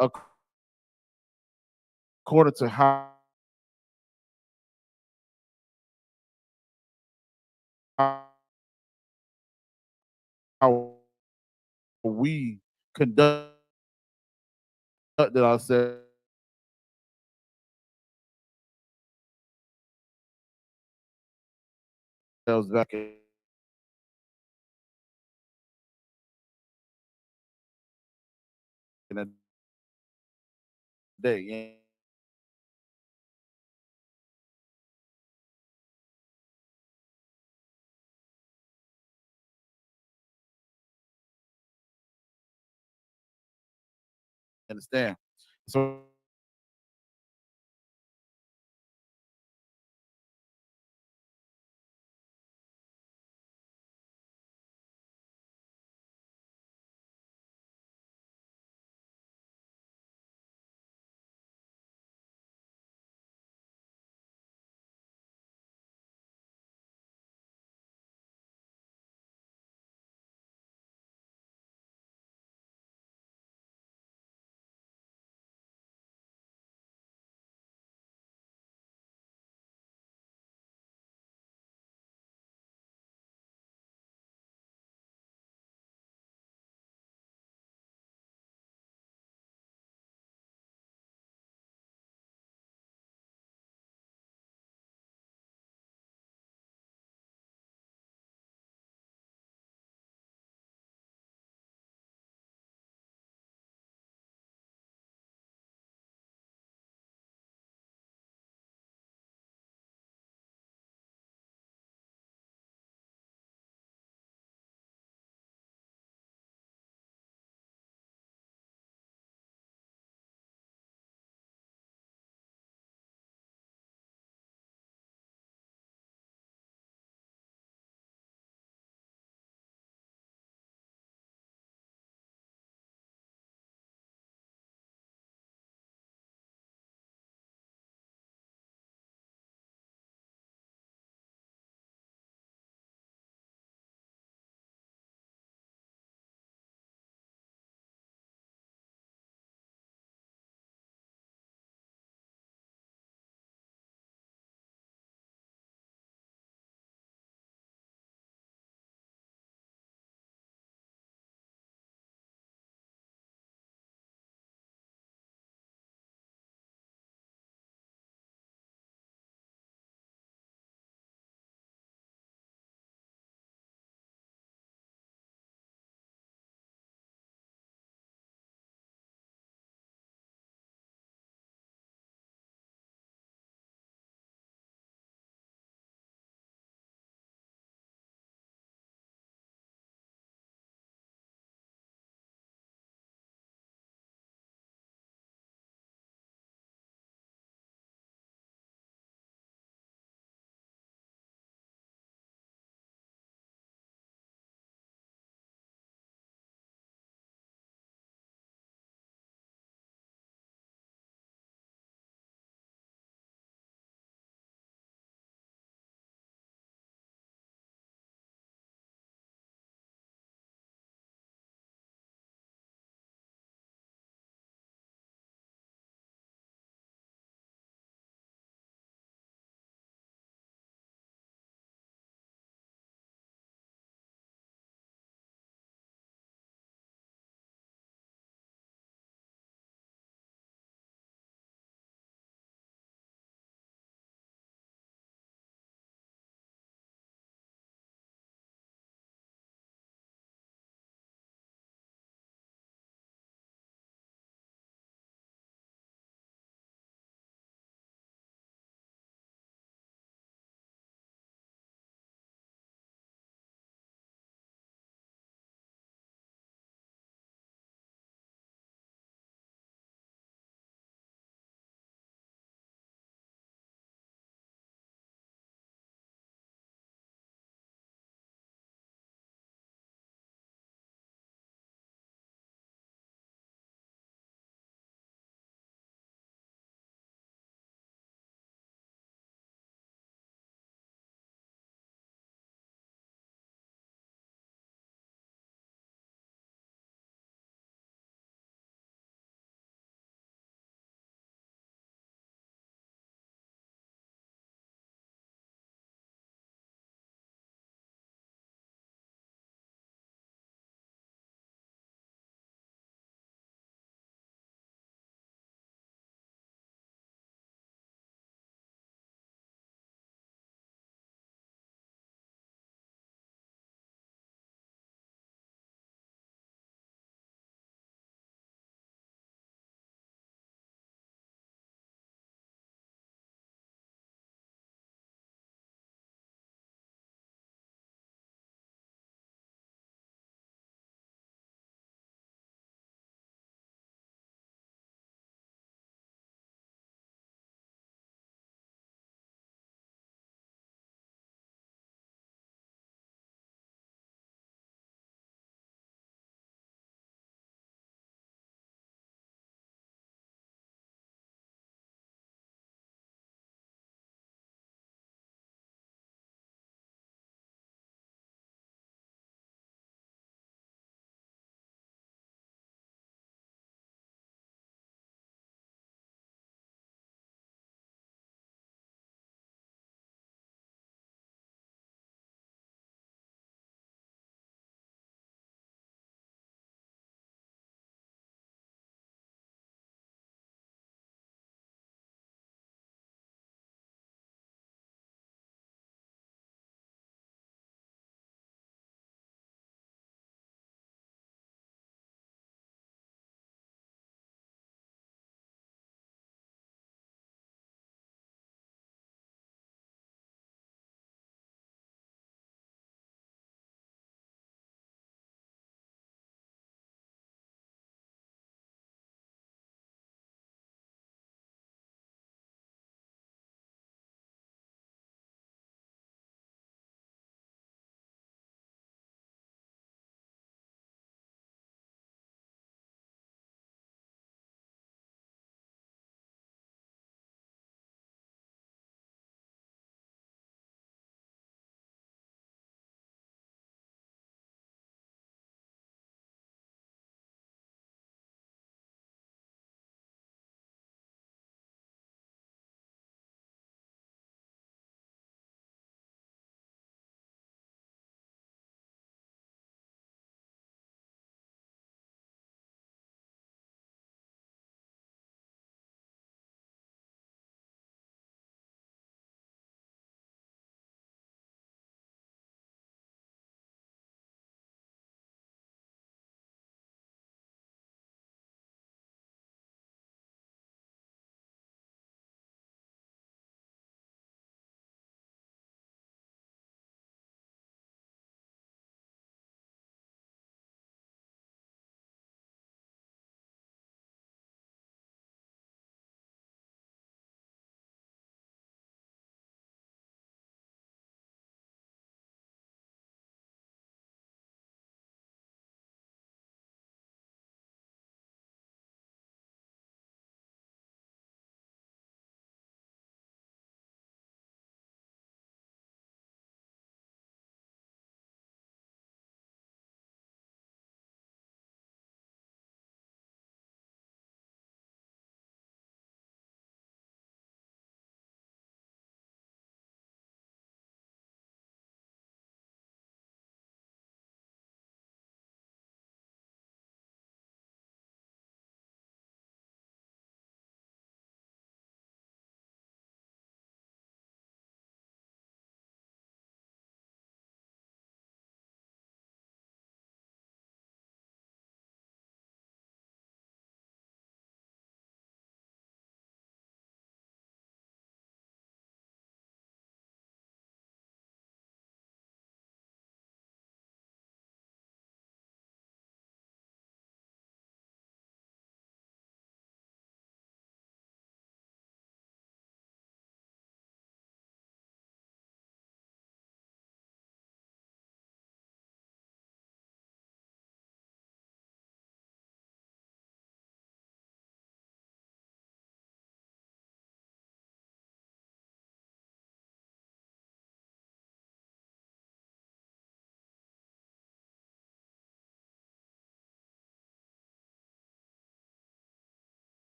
according to how we conducted ourselves back in the day. You understand? So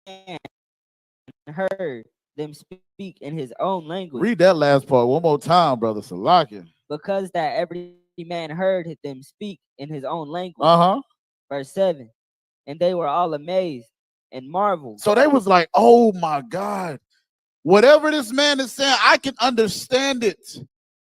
heard them speak in his own language. Read that last part one more time, brother Salakia. Because that every man heard them speak in his own language. Uh-huh. Verse 7. And they were all amazed and marveled. So they was like, oh my God. Whatever this man is saying, I can understand it.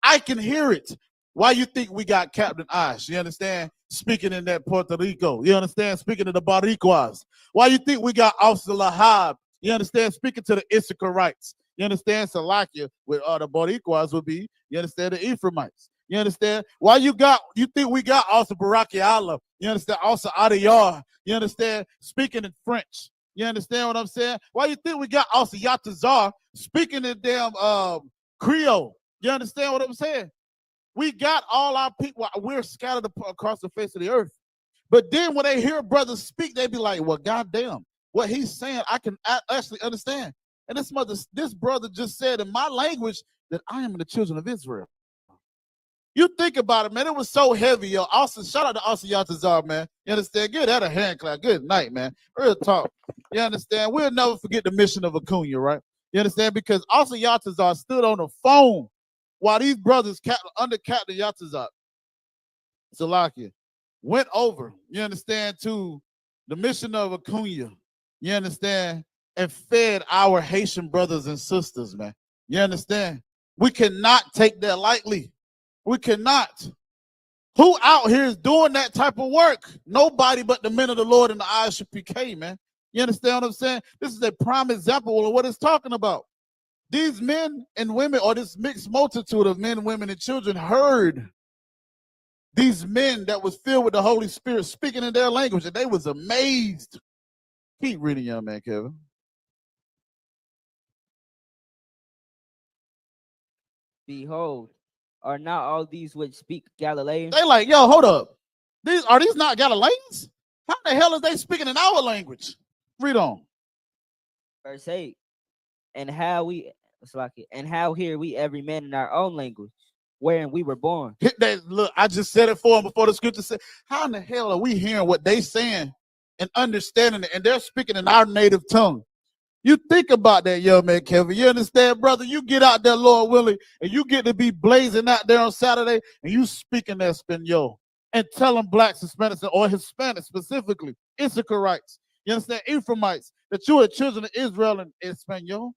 I can hear it. Why you think we got Captain I.S.U.P.K, you understand? Speaking in that Puerto Rico. You understand? Speaking to the Boricuas. Why you think we got Officer Lahab? You understand? Speaking to the Issacharites. You understand? Salakia with the Boricuas would be, you understand, the Ephraimites. You understand? Why you think we got also Barakiala? You understand? Also Adiyar. You understand? Speaking in French. You understand what I'm saying? Why you think we got also Yatazar speaking in damn Creole? You understand what I'm saying? We got all our people. We're scattered across the face of the earth. But then when they hear brothers speak, they be like, well, goddamn, what he's saying, I can actually understand. And this brother just said in my language that I am the children of Israel. You think about it, man. It was so heavy, yo. Austin, shout out to Austin Yatazar, man. You understand? Give that a hand clap. Good night, man. Real talk. You understand? We'll never forget the mission of Acuna, right? You understand? Because Austin Yatazar stood on the phone while these brothers under Captain Yatazar, Salakia, went over, you understand, to the mission of Acuna, you understand, and fed our Haitian brothers and sisters, man. You understand? We cannot take that lightly. We cannot. Who out here is doing that type of work? Nobody but the men of the Lord and the I.S.U.P.K, man. You understand what I'm saying? This is a prime example of what it's talking about. These men and women, or this mixed multitude of men, women, and children heard these men that was filled with the Holy Spirit speaking in their language, and they was amazed. Keep reading, young man, Kevin. Behold, are not all these which speak Galilean? They like, yo, hold up. Are these not Galileans? How the hell is they speaking in our language? Read on. Verse 8. And how hear we every man in our own language, wherein we were born. Look, I just said it for them before the scripture said, how in the hell are we hearing what they saying and understanding it, and they're speaking in our native tongue? You think about that, young man, Kevin. You understand, brother? You get out there, Lord willing, and you get to be blazing out there on Saturday, and you speaking that Espanol and telling blacks, Hispanics, or Hispanics specifically, Issacharites, you understand, Ephraimites, that you are children of Israel and Espanol.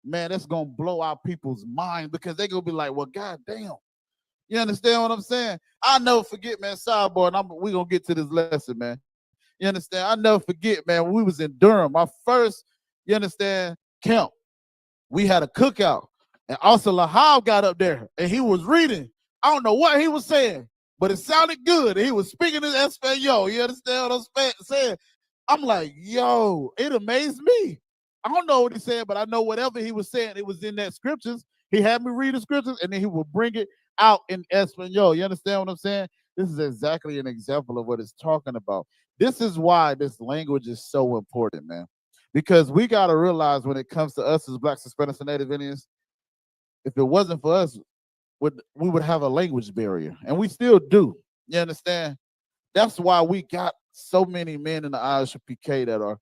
Man, that's going to blow our people's mind, because they're going to be like, well, goddamn. You understand what I'm saying? I'll never forget, man, sidebar, and we're going to get to this lesson, man. You understand? I'll never forget, man, when we was in Durham, my first, you understand, camp, we had a cookout. And also Lahab got up there, and he was reading. I don't know what he was saying, but it sounded good. He was speaking in Espanol. You understand what I'm saying? I'm like, yo, it amazed me. I don't know what he said, but I know whatever he was saying, it was in that scriptures. He had me read the scriptures, and then he would bring it out in Espanol. You understand what I'm saying? This is exactly an example of what it's talking about. This is why this language is so important, man. Because we got to realize, when it comes to us as Blacks, Hispanics, and Native Indians, if it wasn't for us, we would have a language barrier. And we still do. You understand? That's why we got so many men in the I.S.U.P.K that are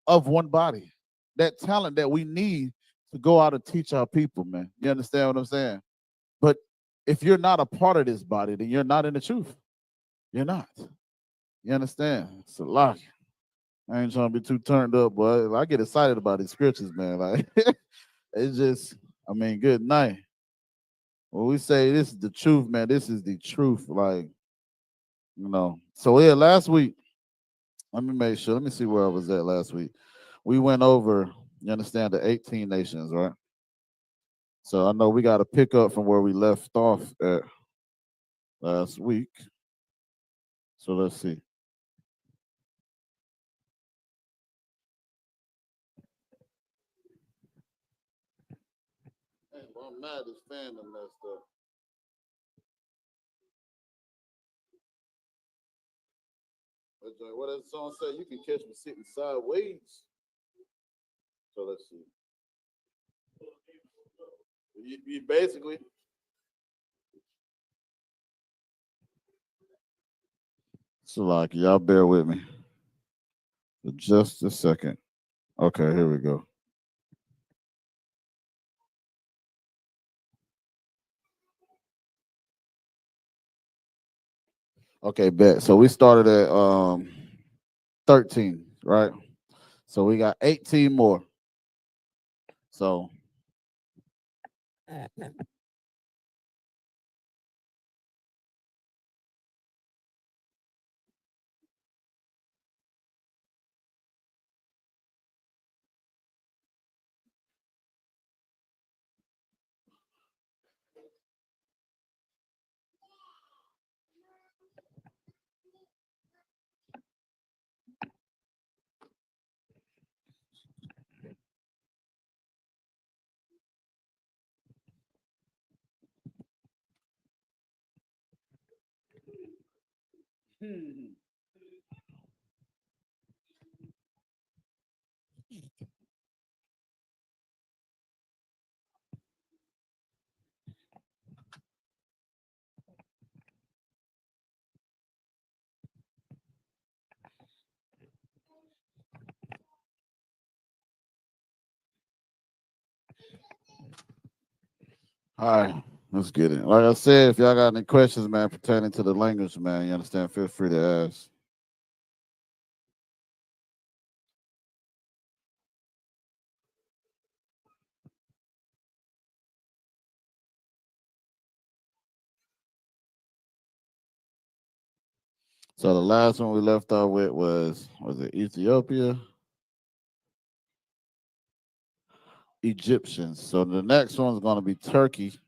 of one body. That talent that we need to go out and teach our people, man. You understand what I'm saying? But if you're not a part of this body, then you're not in the truth. You're not. You understand? It's a lot. I ain't trying to be too turned up, but I get excited about these scriptures, man. Like, it's just, I mean, good night. When we say this is the truth, man, this is the truth. Like, you know. So yeah, last week, let me make sure. Let me see where I was at last week. We went over, you understand, the 18 nations, right? So I know we got to pick up from where we left off at last week. So let's see. Hey, well, I'm mad this fan done messed up. What does the song say? You can catch me sitting sideways. So let's see. You basically. So like, y'all bear with me for just a second. Okay, here we go. Okay, bet. So we started at 13, right? So we got 18 more. So all right, let's get it. Like I said, if y'all got any questions, man, pertaining to the language, man, you understand, feel free to ask. So the last one we left off with was it Ethiopia? Egyptians. So the next one's gonna be Turkey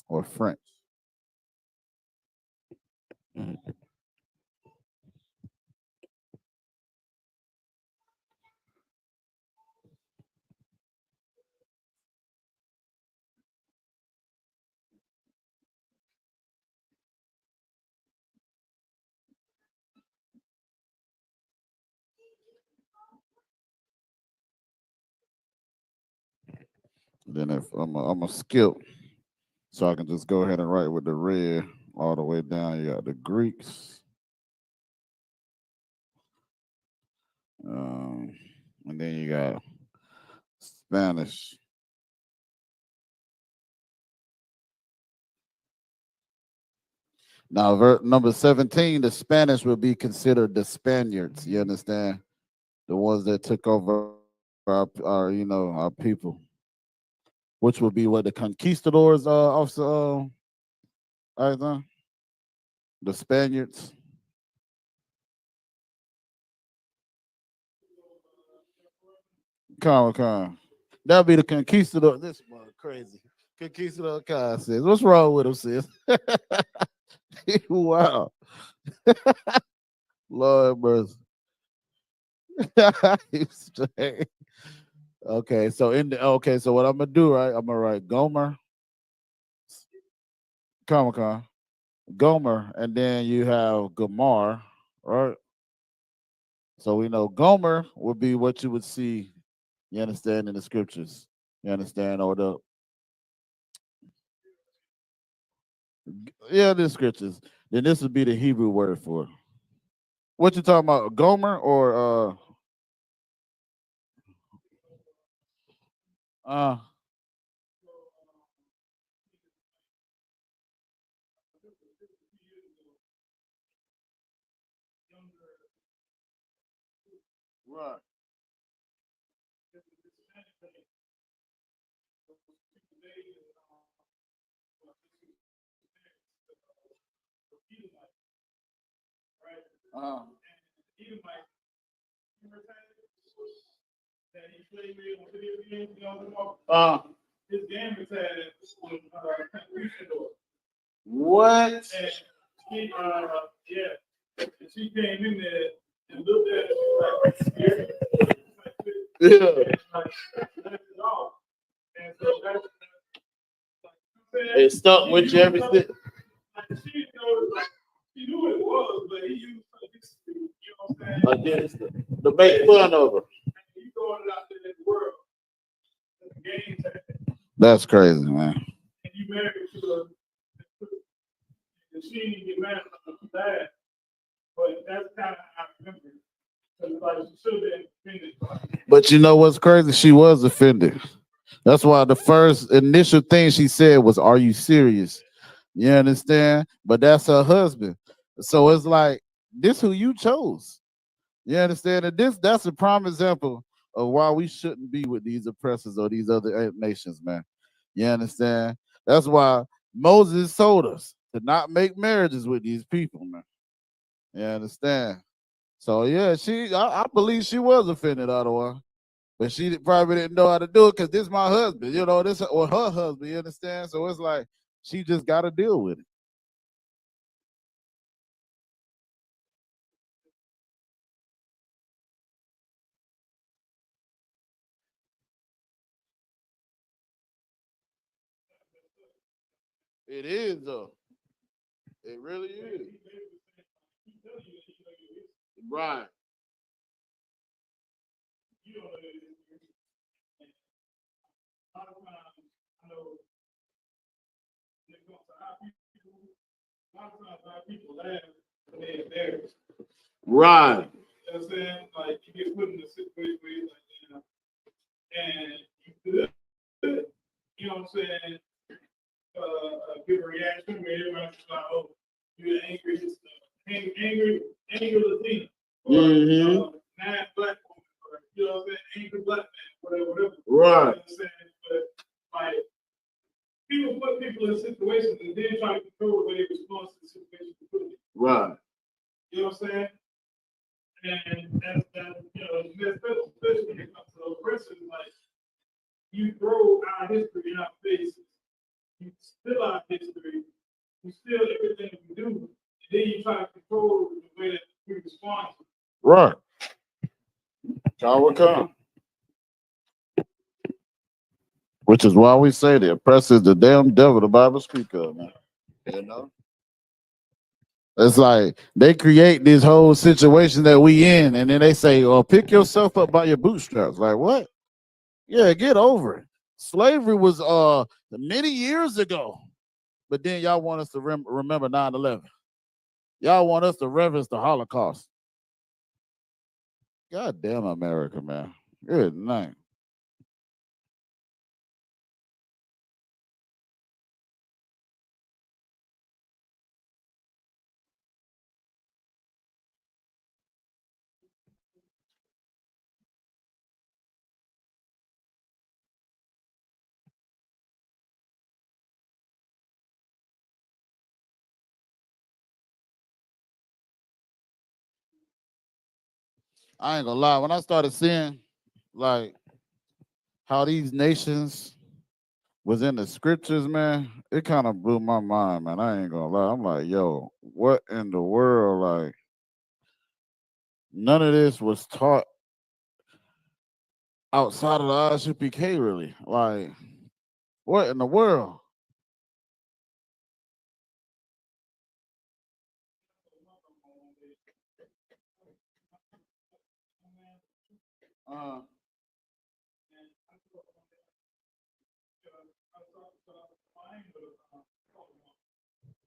or French. Then if I'm a skip, so I can just go ahead and write with the red all the way down. You got the Greeks, um, and then you got Spanish. Now, number 17, the Spanish will be considered the Spaniards. You understand? The ones that took over our people, which would be what the conquistadors, also, the Spaniards. Come. That'll be the conquistador. This one crazy. Conquistador Khan says, "What's wrong with him, sis?" Wow, Lord mercy. He's straight. Okay, so what I'm gonna do, right? I'm gonna write Gomer, Comic Gomer, and then you have Gomar, right? So we know Gomer would be what you would see, you understand, in the scriptures. You understand? Or the scriptures. Then this would be the Hebrew word for it. What you talking about? Gomer or uh right. Uh, uh, what? Yeah. It stuck with you everything. Against to make fun of her. That's crazy, man. But you know what's crazy? She was offended. That's why the first initial thing she said was, "Are you serious?" You understand? But that's her husband. So it's like, this who you chose. You understand? And that's a prime example of why we shouldn't be with these oppressors or these other nations, man. You understand? That's why Moses told us to not make marriages with these people, man. You understand? So yeah, I believe she was offended, otherwise. But she probably didn't know how to do it because this is my husband, this or her husband, you understand? So it's like she just gotta deal with it. It is though. It really is. Right. Right. Mm-hmm. Right. Right. Right. Time will come. Which is why we say the oppressor is the damn devil the Bible speak of, man. You know? It's like they create this whole situation that we in, and then they say, "Oh, pick yourself up by your bootstraps." Like what? Yeah, get over it. Slavery was many years ago, but then y'all want us to remember 9/11. Y'all want us to reverence the Holocaust. God damn America, man. Good night. I ain't gonna lie. When I started seeing like how these nations was in the scriptures, man, it kind of blew my mind, man. I ain't gonna lie. I'm like, yo, what in the world? Like, none of this was taught outside of the I.S.U.P.K. really. Like, what in the world? Uh,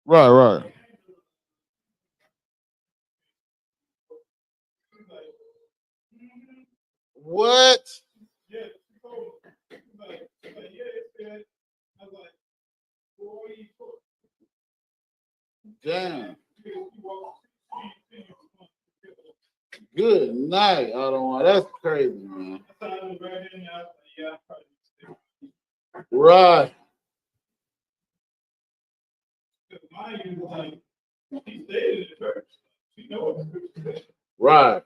right, right. What? Damn. Good night, I don't want. That's crazy, man. Right. Right.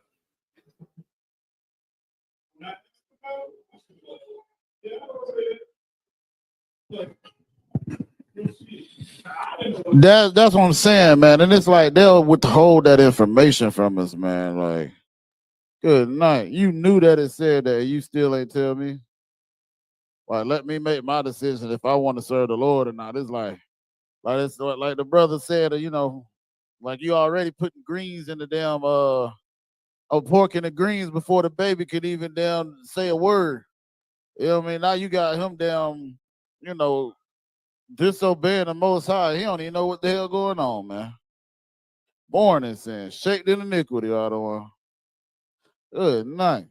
That's what I'm saying, man. And it's like they'll withhold that information from us, man. Like, good night. You knew that it said that, you still ain't tell me. Like, let me make my decision if I want to serve the Lord or not. It's like it's like the brother said, like you already putting greens in the damn pork in the greens before the baby could even damn say a word. You know what I mean? Now you got him damn, you know, disobeying the Most High. He don't even know what the hell going on, man. Born in sin, shaped in iniquity, all the one. Good night.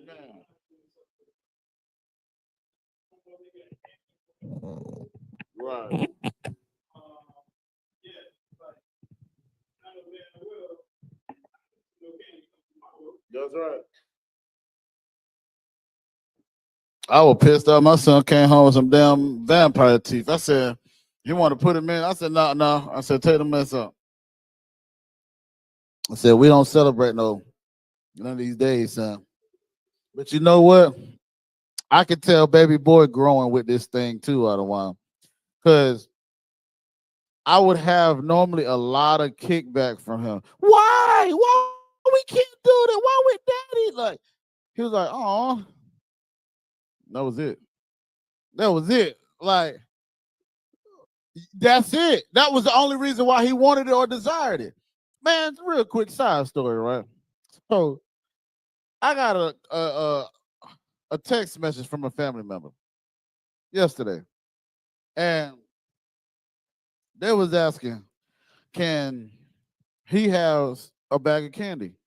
Yeah. Right. That's right. I was pissed off. My son came home with some damn vampire teeth. I said, "You want to put him in?" I said, "No, no." I said, "Take the mess up." I said, "We don't celebrate none of these days, son." But you know what? I could tell baby boy growing with this thing too, out of while, because I would have normally a lot of kickback from him. Why? Why we can't do that? Why with daddy? Like he was like, "Oh, that was it. That was it." Like that's it. That was the only reason why he wanted it or desired it. Man, it's a real quick side story, right? So I got a text message from a family member yesterday, and they was asking, "Can he have a bag of candy?"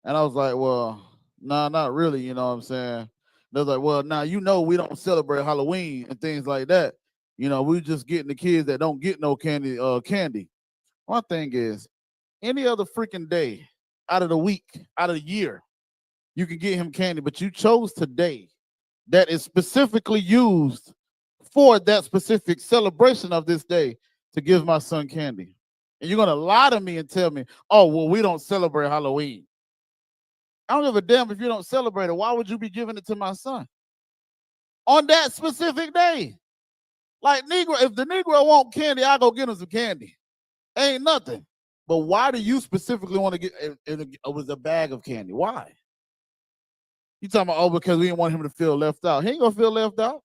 And I was like, "Well, nah, not really." You know what I'm saying? They was like, "Well, now we don't celebrate Halloween and things like that. We just getting the kids that don't get no candy, candy." My thing is, any other freaking day out of the week, out of the year, you can get him candy, but you chose today that is specifically used for that specific celebration of this day to give my son candy. And you're gonna lie to me and tell me, "Oh, well, we don't celebrate Halloween." I don't give a damn if you don't celebrate it. Why would you be giving it to my son on that specific day? Like Negro, if the Negro want candy, I go get him some candy. Ain't nothing. But why do you specifically want to get it was a bag of candy? Why? You talking about, oh, because we didn't want him to feel left out. He ain't gonna feel left out.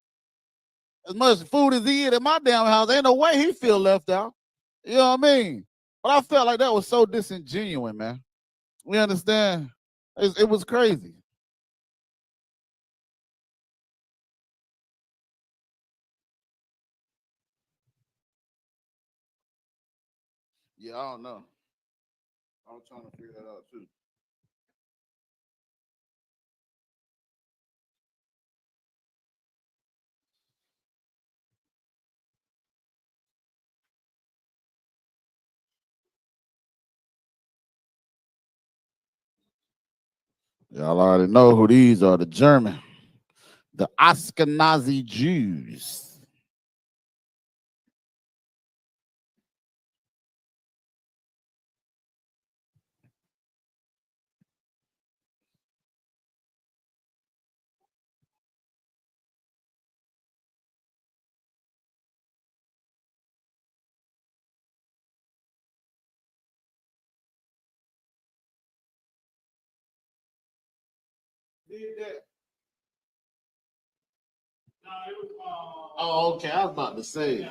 As much food as he eat at my damn house, ain't no way he feel left out. You know what I mean? But I felt like that was so disingenuous, man. We understand? It was crazy. Yeah, I don't know. I was trying to figure that out too. Y'all already know who these are, the German, the Ashkenazi Jews. Oh, okay. I was about to say.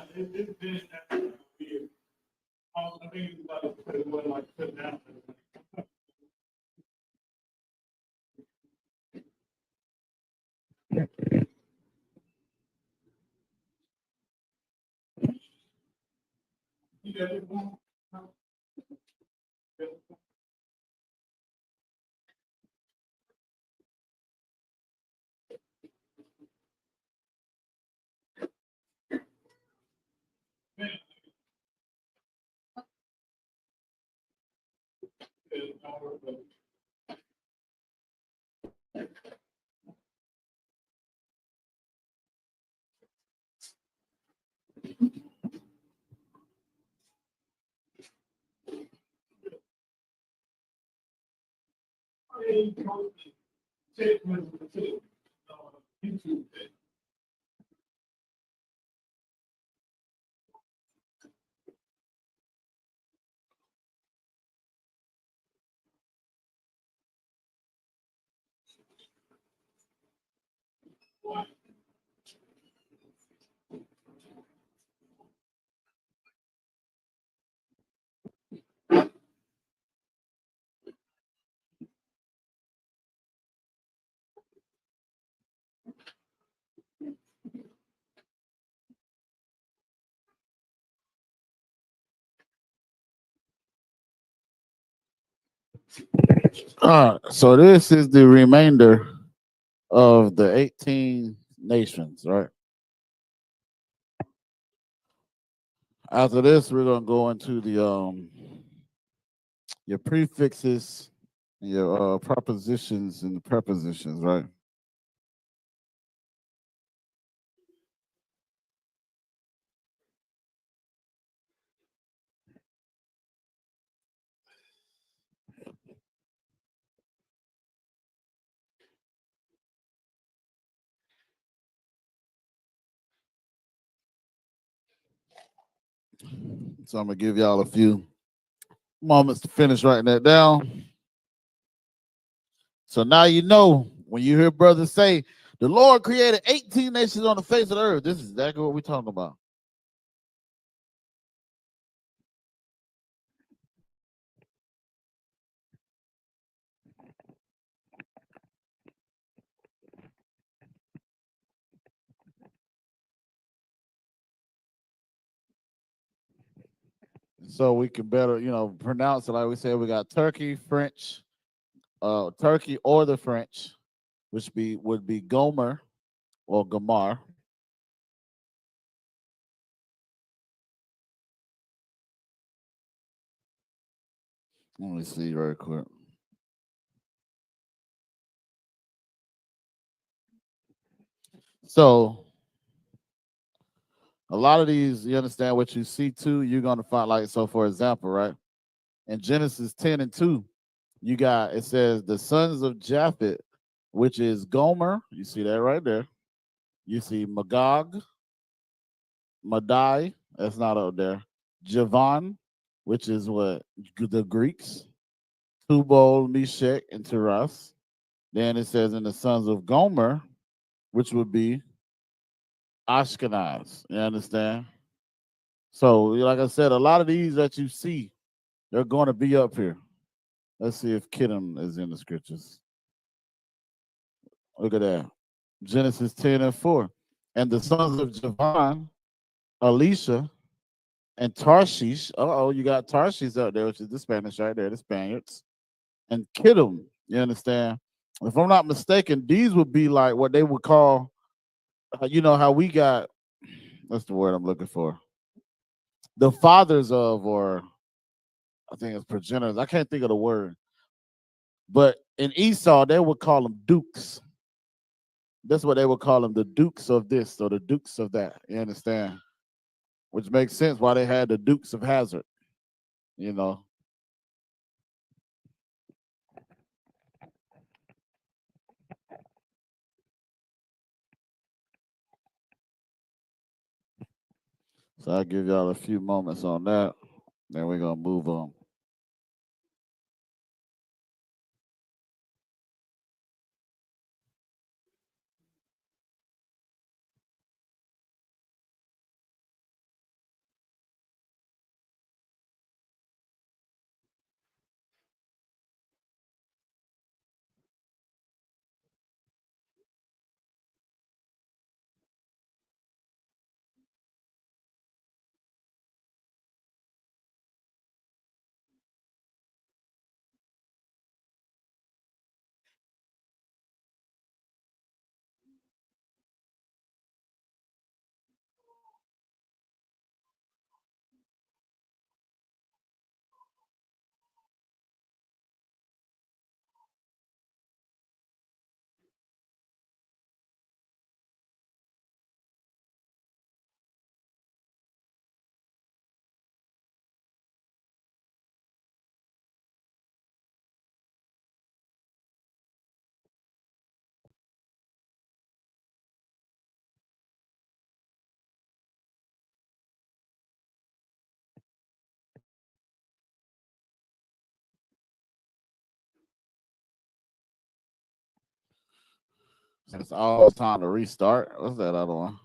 So this is the remainder of the 18 nations, right? After this, we're gonna go into the your prefixes, your propositions and prepositions, right? So I'm gonna give y'all a few moments to finish writing that down. So now you know when you hear brothers say the Lord created 18 nations on the face of the earth. This is exactly what we're talking about. So we can better, pronounce it like we said. We got Turkey, French, Turkey or the French, which would be Gomer or Gomar. Let me see very quick. So a lot of these, you understand what you see too, you're gonna find like so for example, right? In Genesis 10 and 2, you got it says the sons of Japhet, which is Gomer. You see that right there. You see Magog, Madai, that's not up there. Javan, which is what the Greeks, Tubal, Meshach, and Tiras. Then it says in the sons of Gomer, which would be Ashkenaz. You understand? So, like I said, a lot of these that you see, they're going to be up here. Let's see if Kittim is in the scriptures. Look at that. Genesis 10 and 4. And the sons of Javan, Elisha, and Tarshish. Oh, you got Tarshish out there, which is the Spanish right there, the Spaniards. And Kittim, you understand? If I'm not mistaken, these would be like what they would call, how we got, what's the word I'm looking for? The fathers of, or I think it's progenitors. I can't think of the word. But in Esau, they would call them dukes. That's what they would call them, the dukes of this or the dukes of that. You understand? Which makes sense why they had the Dukes of Hazard, you know. So I'll give y'all a few moments on that. Then we're gonna move on. It's all time to restart. What's that other one?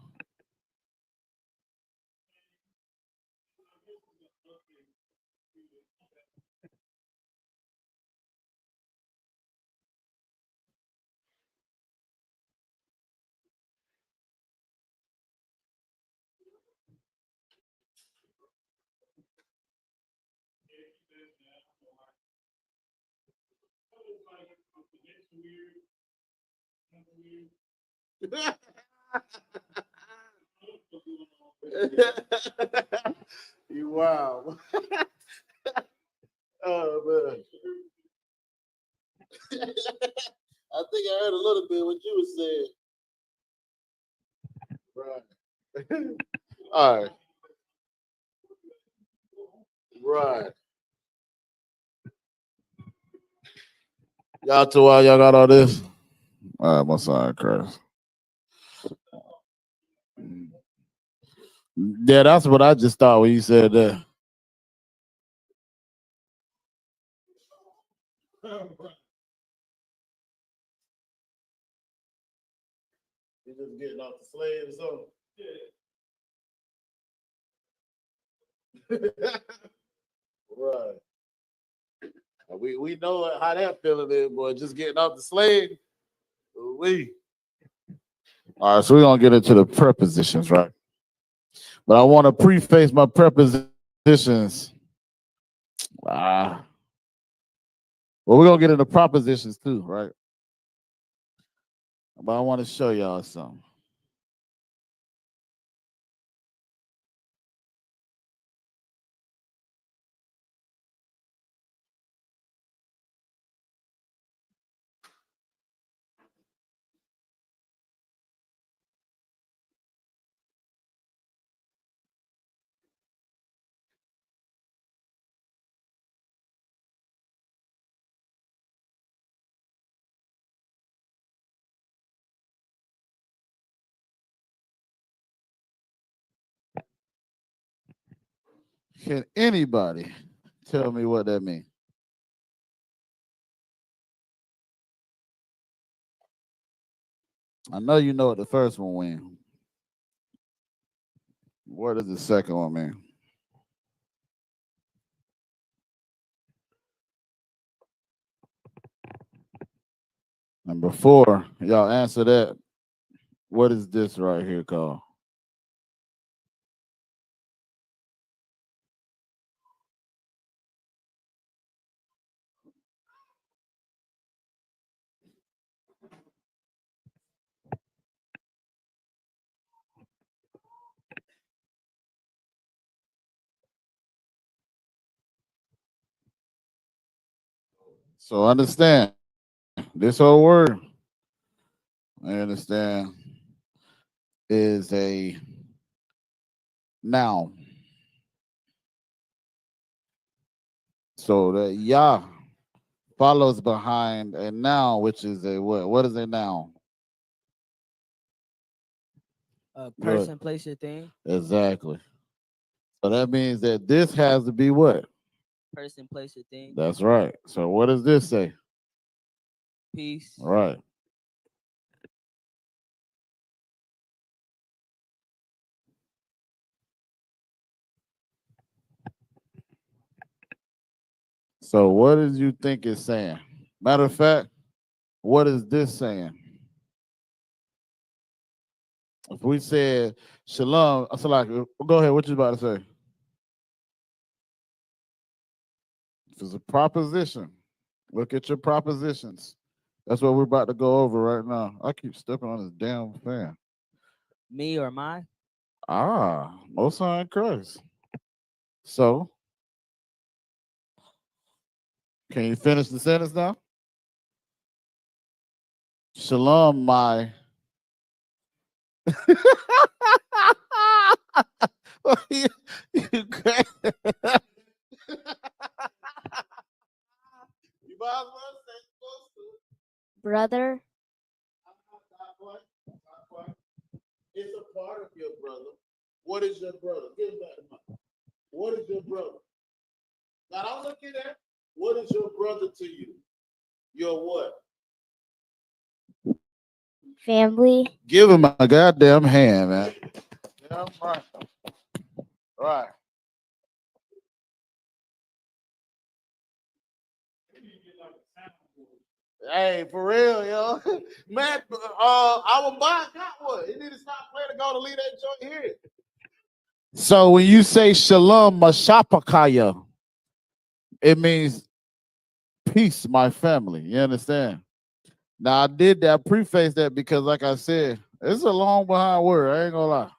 You wow. Oh man. I think I heard a little bit what you were saying. Right. All right. Right. Y'all too while y'all got all this. All right, my son, Chris. Yeah, that's what I just thought when you said that. You just getting off the slave or something. Right. We know how that feeling is, boy. Just getting off the slave. We. All right, so we're gonna get into the prepositions, right? But I want to preface my prepositions. Ah, well, we're gonna get into propositions too, right? But I want to show y'all something. Can anybody tell me what that means? I know you know what the first one means. What does the second one mean? And before y'all answer that, what is this right here called? So understand this whole word, I understand, is a noun. So the Yah follows behind a noun, which is a what? What is a noun? A Good. person, place, or thing. Exactly. So that means that this has to be what? Person, place, or thing. That's right. So what does this say? Peace. Right. So what does you think it's saying? Matter of fact, what is this saying? If we said shalom, so like, go ahead. What you about to say? If it's a proposition, look at your propositions. That's what we're about to go over right now. I keep stepping on this damn fan. Me or my? Ah, Most High in Christ. So, can you finish the sentence now? Shalom, my. You crazy. You might as well say supposed to. Brother, It's a part of your brother. What is your brother? Give him that mic. What is your brother? Now don't look at that. What is your brother to you? Your what? family, Give him a goddamn hand, man. Yeah, right. Right. Hey, for real, yo. Man, our bond got one. He need to stop playing to go to leave that joint here. So when you say shalom mashapakaya, it means peace, my family. You understand? Now I did that, I preface that because, like I said, it's a long behind word. I ain't gonna lie.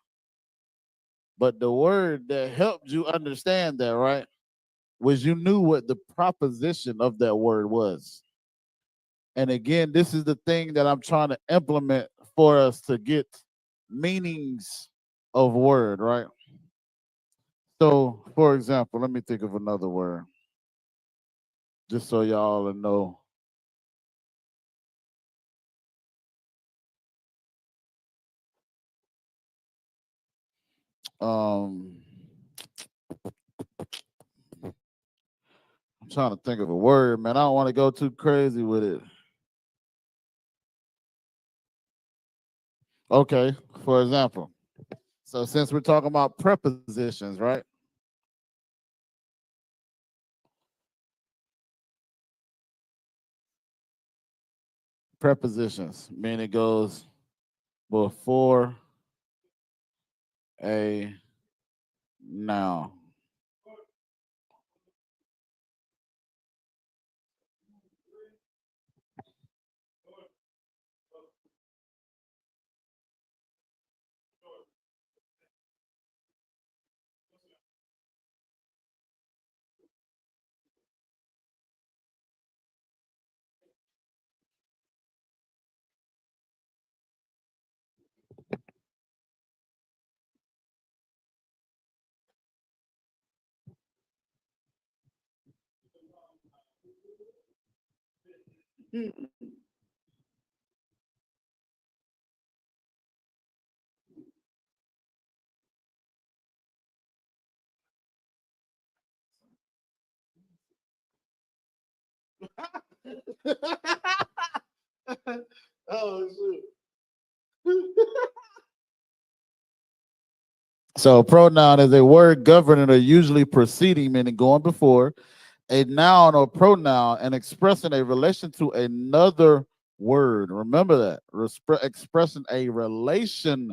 But the word that helped you understand that, right, was you knew what the proposition of that word was. And again, this is the thing that I'm trying to implement for us to get meanings of word, right? So, for example, let me think of another word, just so y'all know. Um, I'm trying to think of a word, man. I don't want to go too crazy with it. Okay, for example, so since we're talking about prepositions, right? Prepositions, meaning it goes before a noun. Oh shoot. So pronoun is a word governing or usually preceding, meaning going before, a noun or pronoun and expressing a relation to another word. Remember that. Expressing a relation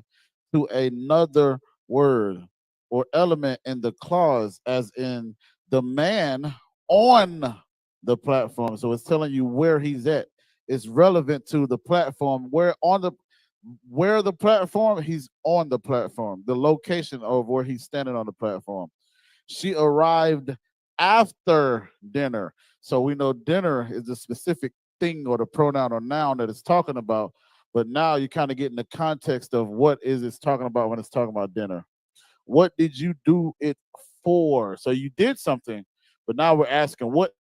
to another word or element in the clause, as in the man on the platform. So it's telling you where he's at. It's relevant to the platform. Where the platform, he's on the platform. The location of where he's standing on the platform. She arrived after dinner. So we know dinner is a specific thing or the pronoun or noun that it's talking about. But now you kind of get in the context of what is it's talking about when it's talking about dinner. What did you do it for? So you did something, but now we're asking, what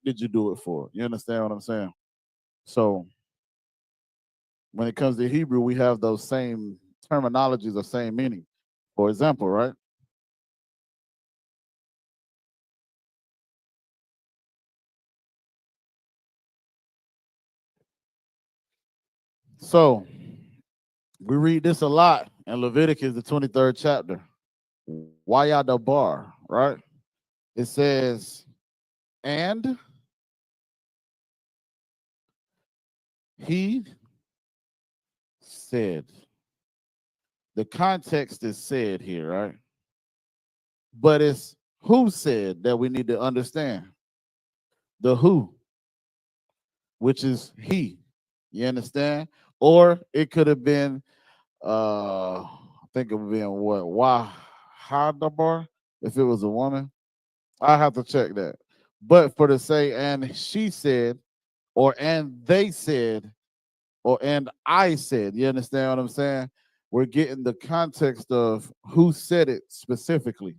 did you do it for? You understand what I'm saying? So when it comes to Hebrew, we have those same terminologies or same meaning. For example, right? So we read this a lot in Leviticus, the 23rd chapter. Wayadabar, right? It says, and he said. The context is said here, right? But it's who said that we need to understand. The who, which is he. You understand? Or it could have been, I think it would be what? Wahadabar, if it was a woman. I have to check that. But for the say, and she said, or and they said, or and I said, you understand what I'm saying? We're getting the context of who said it specifically,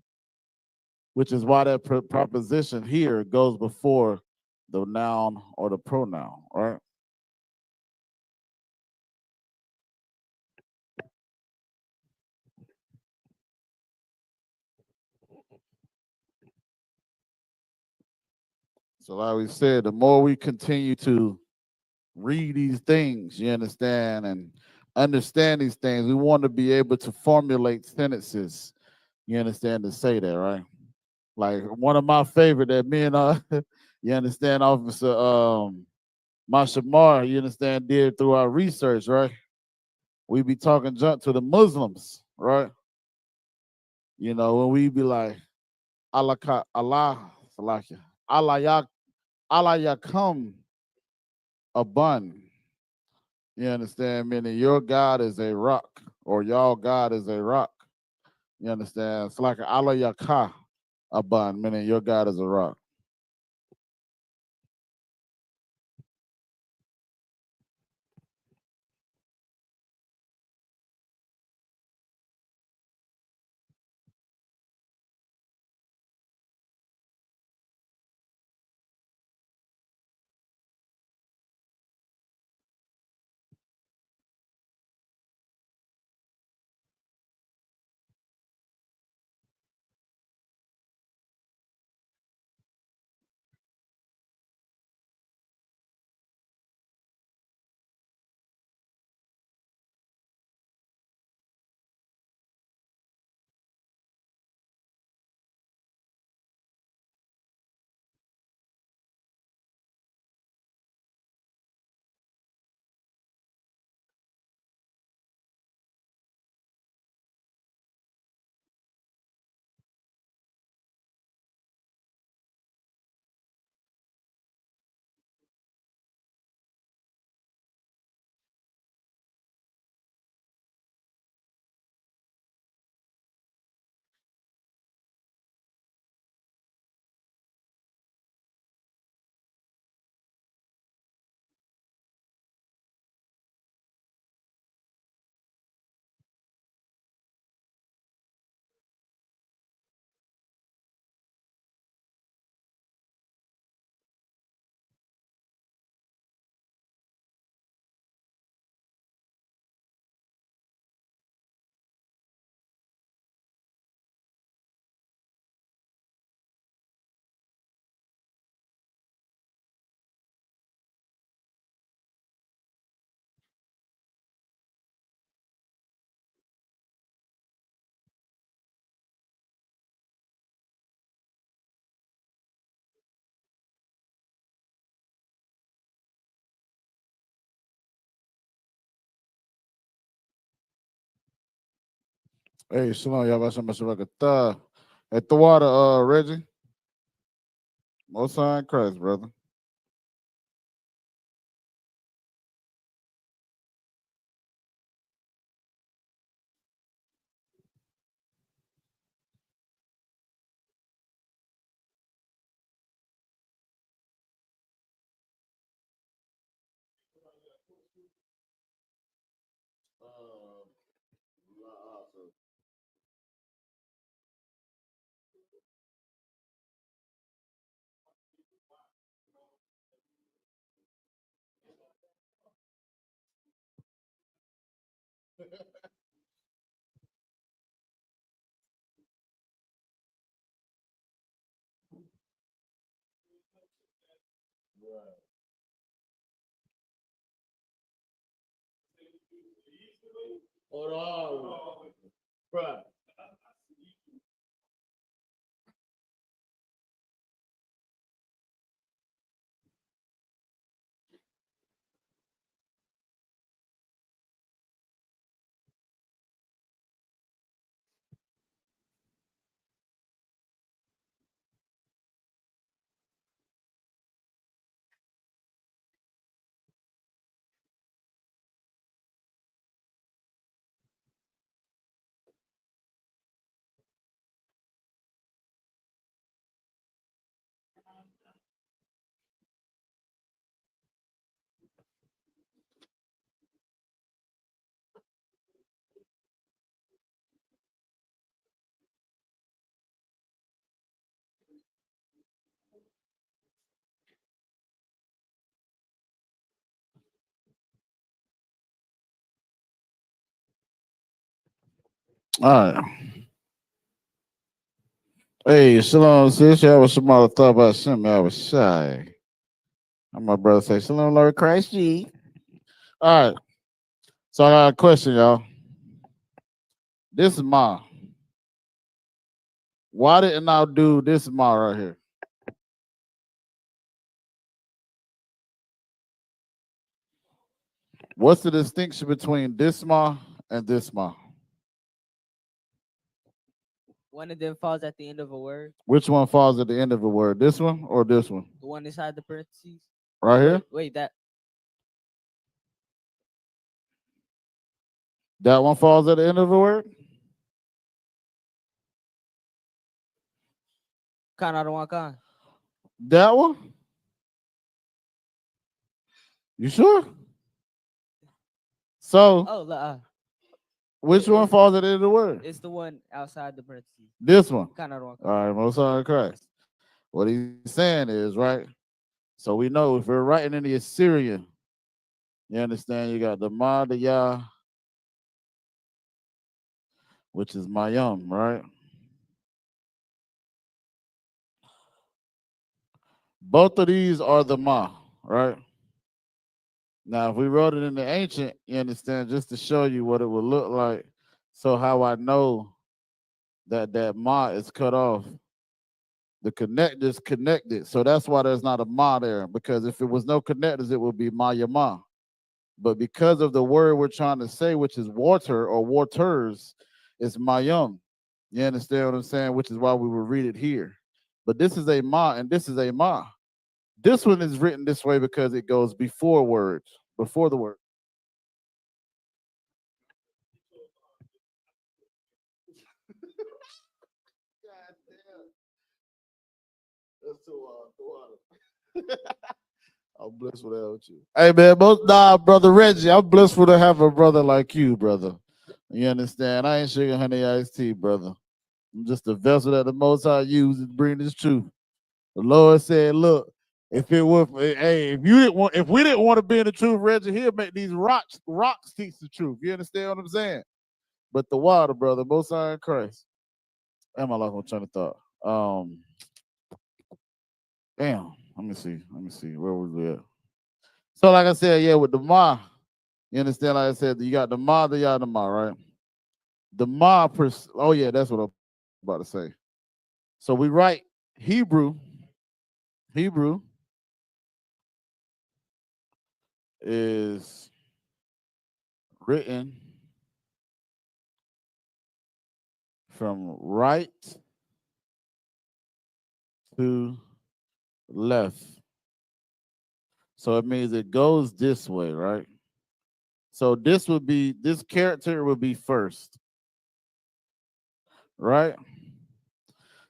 which is why that proposition here goes before the noun or the pronoun, right? So, like we said, the more we continue to read these things, you understand, and understand these things, we want to be able to formulate sentences, you understand, to say that, right? Like one of my favorite that me and you understand, Officer Mashamar, you understand, did through our research, right? We be talking junk to the Muslims, right? You know, when we be like, Allah, Allah, Salakia, Allah, Allah, Yakum, Abun. You understand? Meaning your God is a rock, or y'all God is a rock. You understand? It's like Allah Yaka Aban, meaning your God is a rock. Hey, Shalom, y'all some Shabakata. At the water, Reggie. Most High in Christ, brother. Hold on. Right. All right. Hey, Shalom, sis. I was some other thought about something. I was shy. And my brother say, Shalom, Lord Christ G. All right. So I got a question, y'all. This is my. Why didn't I do this ma right here? What's the distinction between this ma and this ma? One of them falls at the end of a word. Which one falls at the end of a word? This one or this one? The one inside the parentheses. Right here? Wait, that That one falls at the end of the word? Kana the one kind. That one? You sure? So, Oh, which one falls at the end of the word? it's the one outside the parentheses. This one. Kana the one All kind. right, most high in Christ. What he's saying is, right? So we know if we're writing in the Assyrian, you understand, you got the Ma, the Yah, which is Mayum, right? Both of these are the Ma, right? Now, if we wrote it in the ancient, you understand, just to show you what it would look like. So how I know that Ma is cut off. The connectors connected. So that's why there's not a Ma there. Because if it was no connectors, it would be Ma Yama. But because of the word we're trying to say, which is water or waters, it's Mayum. You understand what I'm saying? Which is why we will read it here. But this is a Ma and this is a Ma. This one is written this way because it goes before words, before the word. God damn. That's too I'm blessed with that with you. Hey man, brother Reggie, I'm blessed to have a brother like you, brother. You understand? I ain't sugar honey iced tea, brother. I'm just a vessel that the Most High uses to bring this truth. The Lord said, "Look, if it were, hey, if we didn't want to be in the truth, Reggie, he'll make these rocks teach the truth. You understand what I'm saying? But the water, brother, Most High in Christ. Am I like I'm trying to thought? Damn. Let me see. Where was we at? So, like I said, yeah, with the Ma, you understand? Like I said, you got the Ma, the Yah, the Ma, right? The Ma, oh yeah, that's what I'm about to say. So we write Hebrew. Hebrew is written from right to left. So it means it goes this way, right? So this character would be first, right?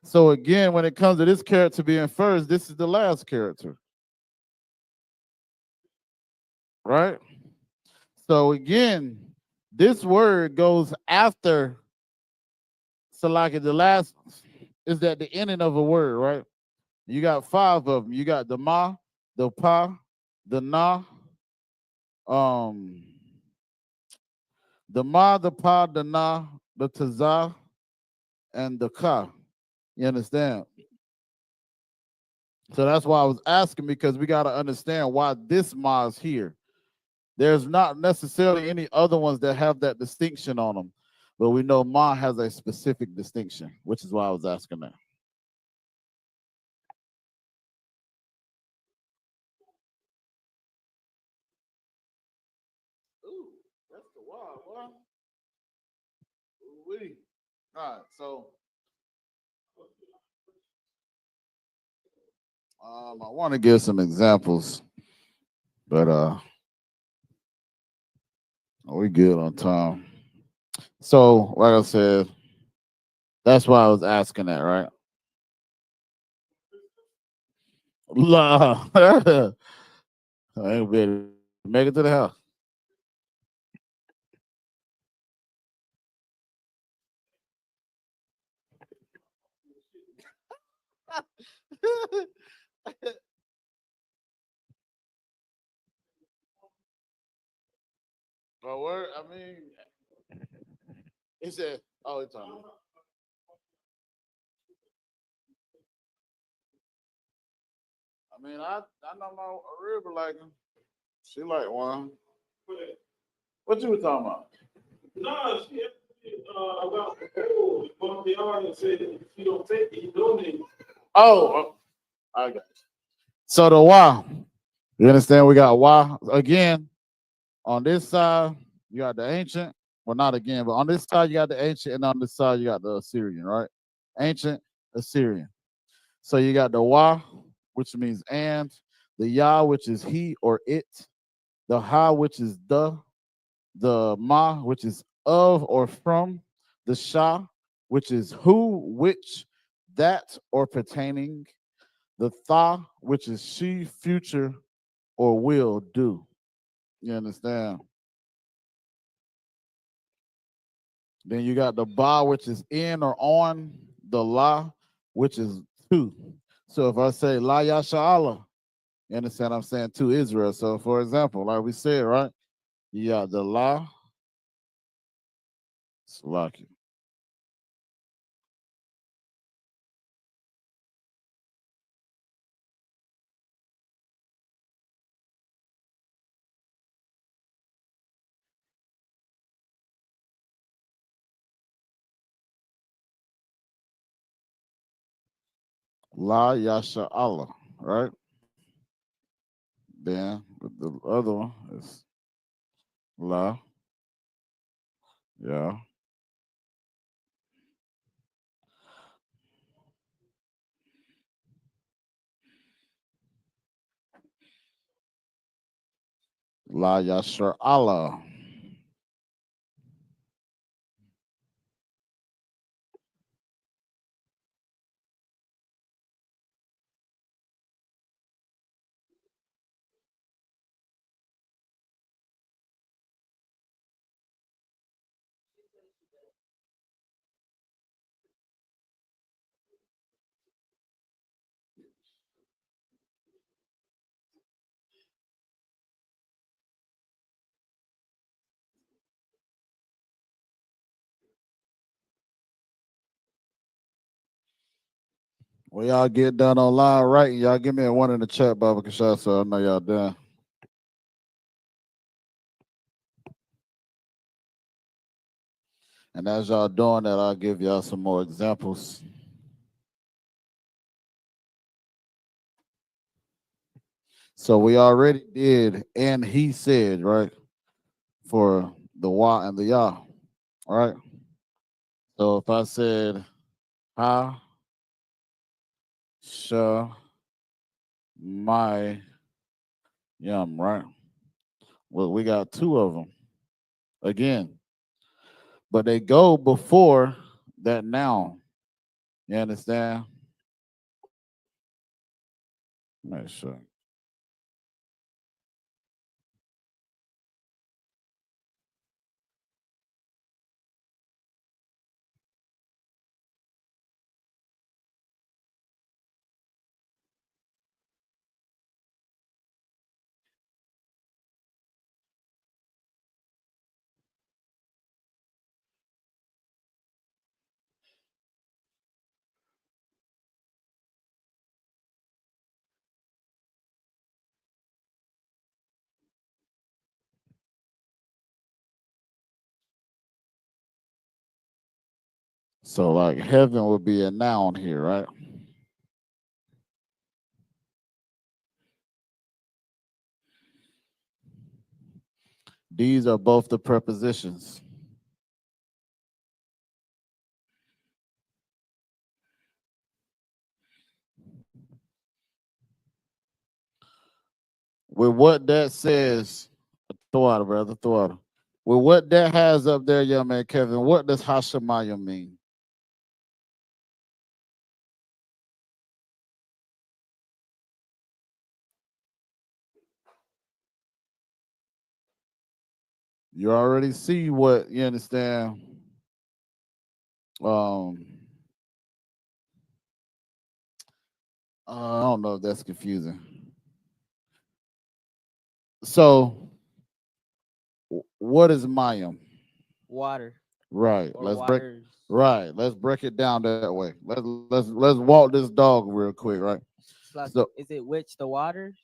So again, when it comes to this character being first, this is the last character, right? So again, this word goes after Salaki. The last is at the ending of a word, right? You got 5 of them. You got the Ma, the Pa, the Na, um, the Ma, the Pa, the Na, the Taza, and the Ka. You understand? So that's why I was asking, because we got to understand why this Ma is here. There's not necessarily any other ones that have that distinction on them, but we know Ma has a specific distinction, which is why I was asking that. Ooh, that's the wild one. Ooh-wee. All right, so I want to give some examples, but we good on time. So, like I said, that's why I was asking that, right? La, I ain't ready to make it to the house. But word, I mean, he said, "Oh, it's on." I mean, I know my Aruba like him. She like one. What you was talking about? No, she about the food. One of the audience said if you don't take it, you donate. Oh, I got you. So the why. You understand? We got why again on this side. You got the ancient. Well, not again, but on this side you got the ancient, and on this side you got the Assyrian, right? Ancient Assyrian. So you got the why, which means and, the Yah, which is he or it, the Ha, which is the Ma, which is of or from, the Shah, which is who, which, that, or pertaining, the Tha, which is she, future, or will do. You understand? Then you got the Ba, which is in or on, the La, which is to. So if I say La Yasha Allah, you understand I'm saying to Israel. So for example, like we said, right? You got the La, Slaki. La Yasha Allah, right? Then the other one is La, yeah. La Yasha Allah. Well, y'all get done online, right? Y'all give me a one in the chat, Baba Kashah, so I know y'all done. And as y'all doing that, I'll give y'all some more examples. So we already did, and he said, right, for the Wa and the Ya, all right? So if I said Ha, Sha, My, Yum, right? Well, we got two of them again, but they go before that noun. You understand? Make sure. So like heaven would be a noun here, right? These are both the prepositions. With what that says, throw out, brother, throw out. With what that has up there, young man Kevin, what does Hashemayim mean? You already see what you understand. Um, I don't know if that's confusing. So, what is Mayim? Water Right. or waters. Let's break it down that way. Let's walk this dog real quick, right? Like, So, is it which the waters?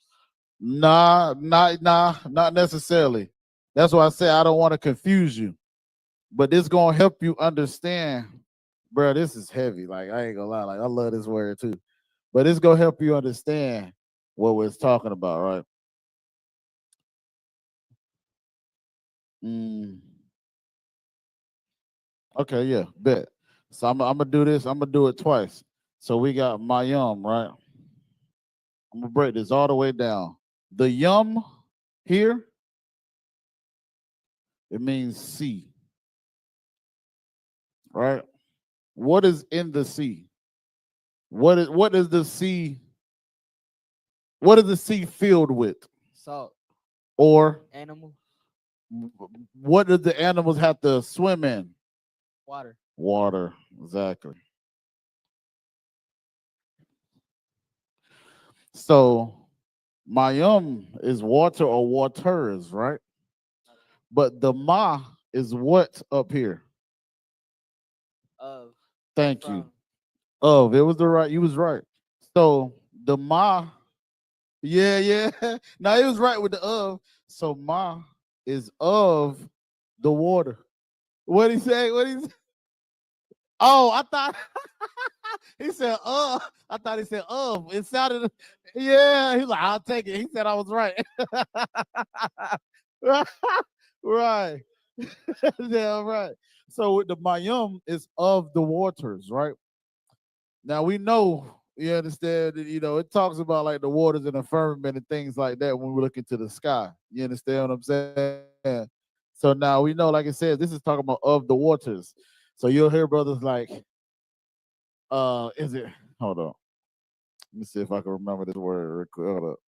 not necessarily. That's why I say I don't want to confuse you, but this gonna help you understand, bro. This is heavy. Like I ain't gonna lie. Like I love this word too, but it's gonna help you understand what we're talking about, right? Mm, okay, yeah, bet. So I'm gonna do this. I'm gonna do it twice. So we got my right? I'm gonna break this all the way down. The yum here, it means sea. right? What is in the sea? What is the sea? What is the sea filled with? Salt. Or Animal. what do the animals have to swim in? Water. Water, exactly. So Mayum is water or waters, right? But the ma is what up here? Of. Thank you. From. Of, it was the right, you was right. So the ma, yeah. Now he was right with the of. So ma is of the water. What he say? What he say? Oh, I thought he said I thought he said of. It sounded, yeah. He's like, I'll take it. He said I was right. Right. Yeah, right. So with the mayum is of the waters, right? Now we know, you understand, it talks about like the waters and the firmament and things like that when we look into the sky. You understand what I'm saying? So now we know, like it says, this is talking about of the waters. So you'll hear brothers like, is it, hold on. Let me see if I can remember this word real quick. Hold up.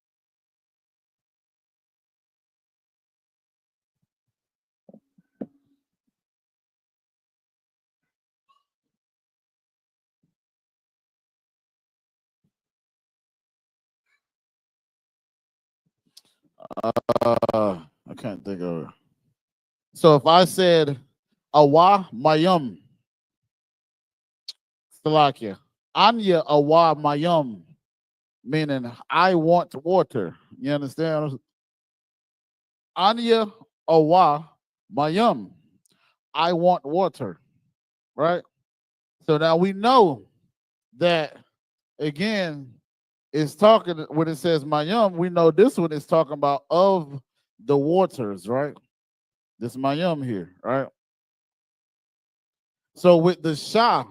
I can't think of it. So if I said awa mayum, Salakia, anya awa mayum, meaning I want water. You understand? Anya awa mayum, I want water. Right? So now we know that again, it's talking when it says mayum, we know this one is talking about of the waters, right? This mayum here, right? So with the Shah,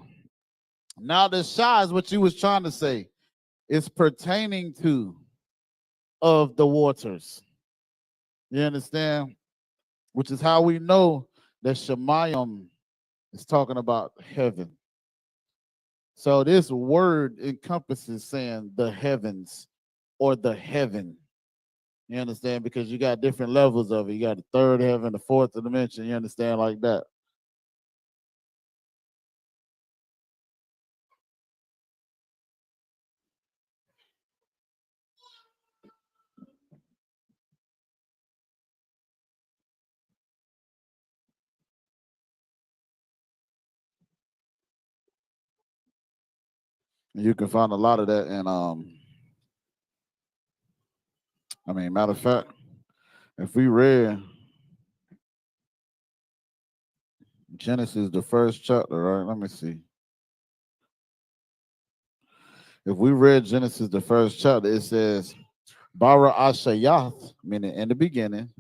now the Shah is what you was trying to say. It's pertaining to of the waters. You understand? Which is how we know that Shemayim is talking about heaven. So this word encompasses saying the heavens or the heaven. You understand? Because you got different levels of it. You got the third heaven, the fourth dimension. You understand, like that. And you can find a lot of that in matter of fact, if we read Genesis, the first chapter, right? Let me see. If we read Genesis, the first chapter, it says, Bara Ashayath, meaning in the beginning,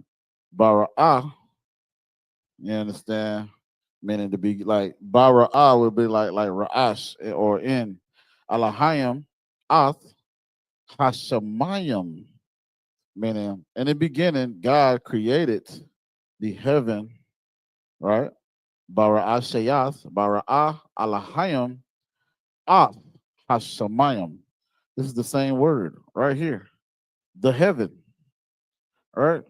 Bara, you understand? Meaning to be like, Bara would be like Ra'ash or in Alahayim, Ath, Hashemayim, meaning in the beginning, God created the heaven, right? Bara Ashayath, Bara Alahayim, Ath, Hashemayim. This is the same word right here. The heaven, right?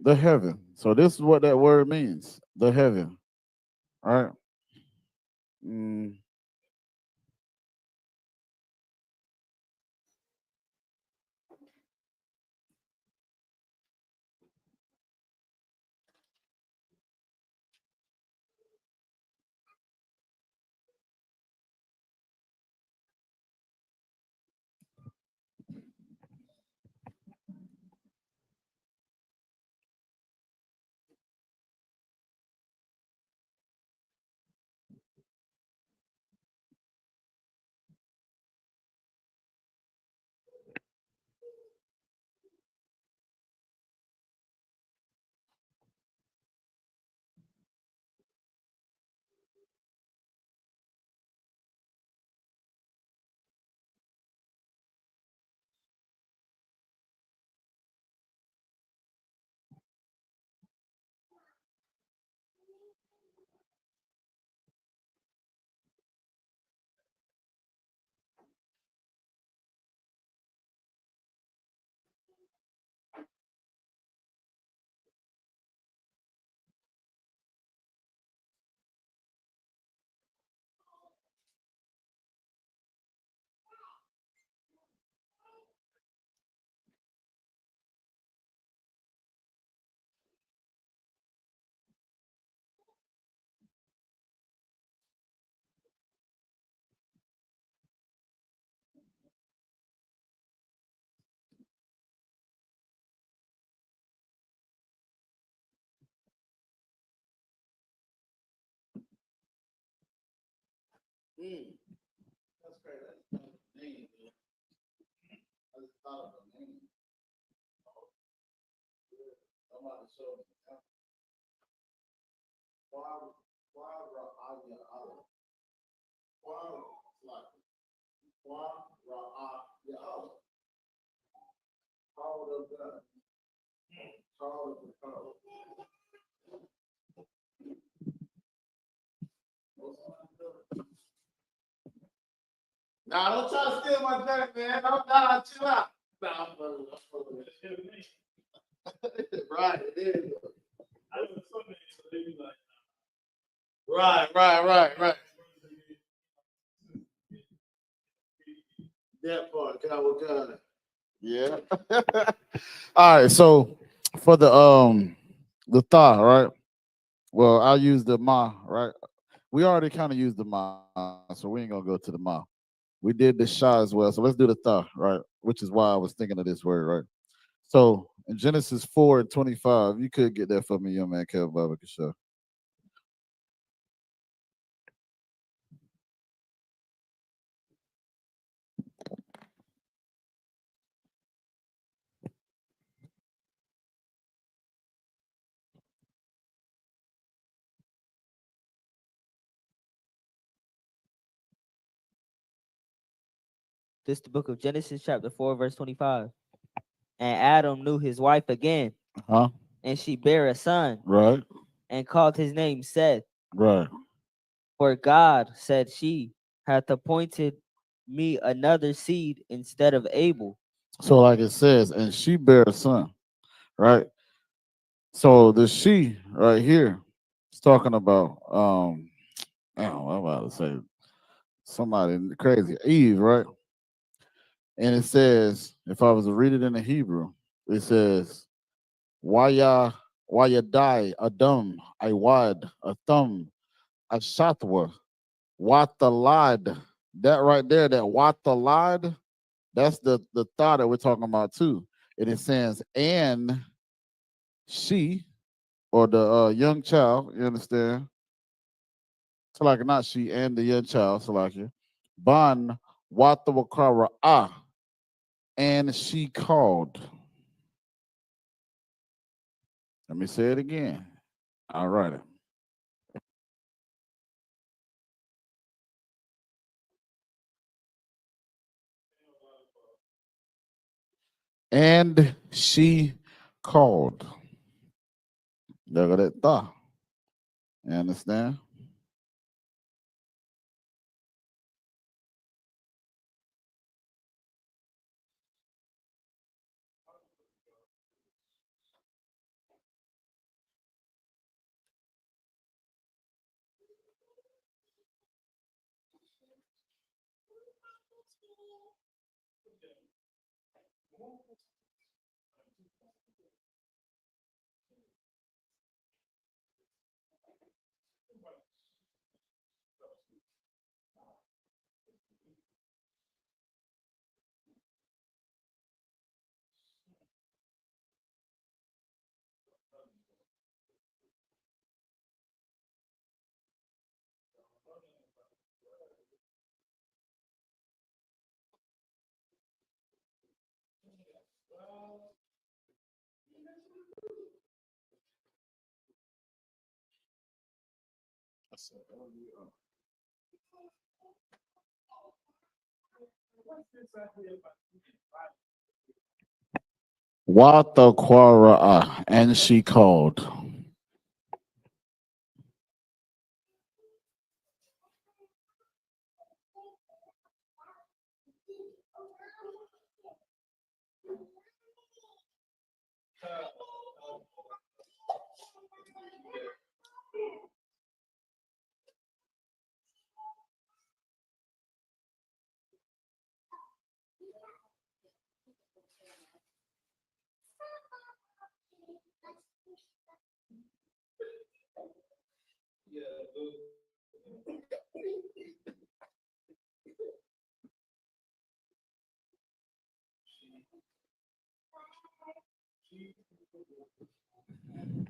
The heaven. So this is what that word means. The heaven, right? Mm. That's crazy. That's a name, man. I just thought of a name. Somebody showed me. Quara Aya Allah. Quara, like Quara Aya Allah. Call of God. Call of the call. Nah, don't try to steal my drink, man. Nah, chill out. Nah, I'm fucking. Right, it is. I know some names, so they be like, Right. That part, God. Yeah. All right, so for the tha, right? Well, I'll use the ma, right? We already kind of used the ma, so we ain't gonna go to the ma. We did the sha as well, so let's do the tha, right? Which is why I was thinking of this word, right? So in Genesis 4:25, you could get that for me, young man, Kev Baba Kasha. This is the book of Genesis, chapter 4, verse 25. And Adam knew his wife again, Huh? and she bare a son, Right, and called his name Seth. right. For God, said she, hath appointed me another seed instead of Abel. So like it says, and she bare a son, right? So the she right here is talking about I'm about to say somebody crazy, Eve, right? And it says, if I was to read it in the Hebrew, it says, Waya die Adam, Iwad, Athum, Ashatwa, Watalad. That right there, that Watalad, that's the thought that we're talking about too. And it says, and she, or the young child, you understand? So like not she and the young child, so like you. Ban Watawakara and she called. Let me say it again. All right. And she called. Look at that thought. You understand? Wata Quara and she called.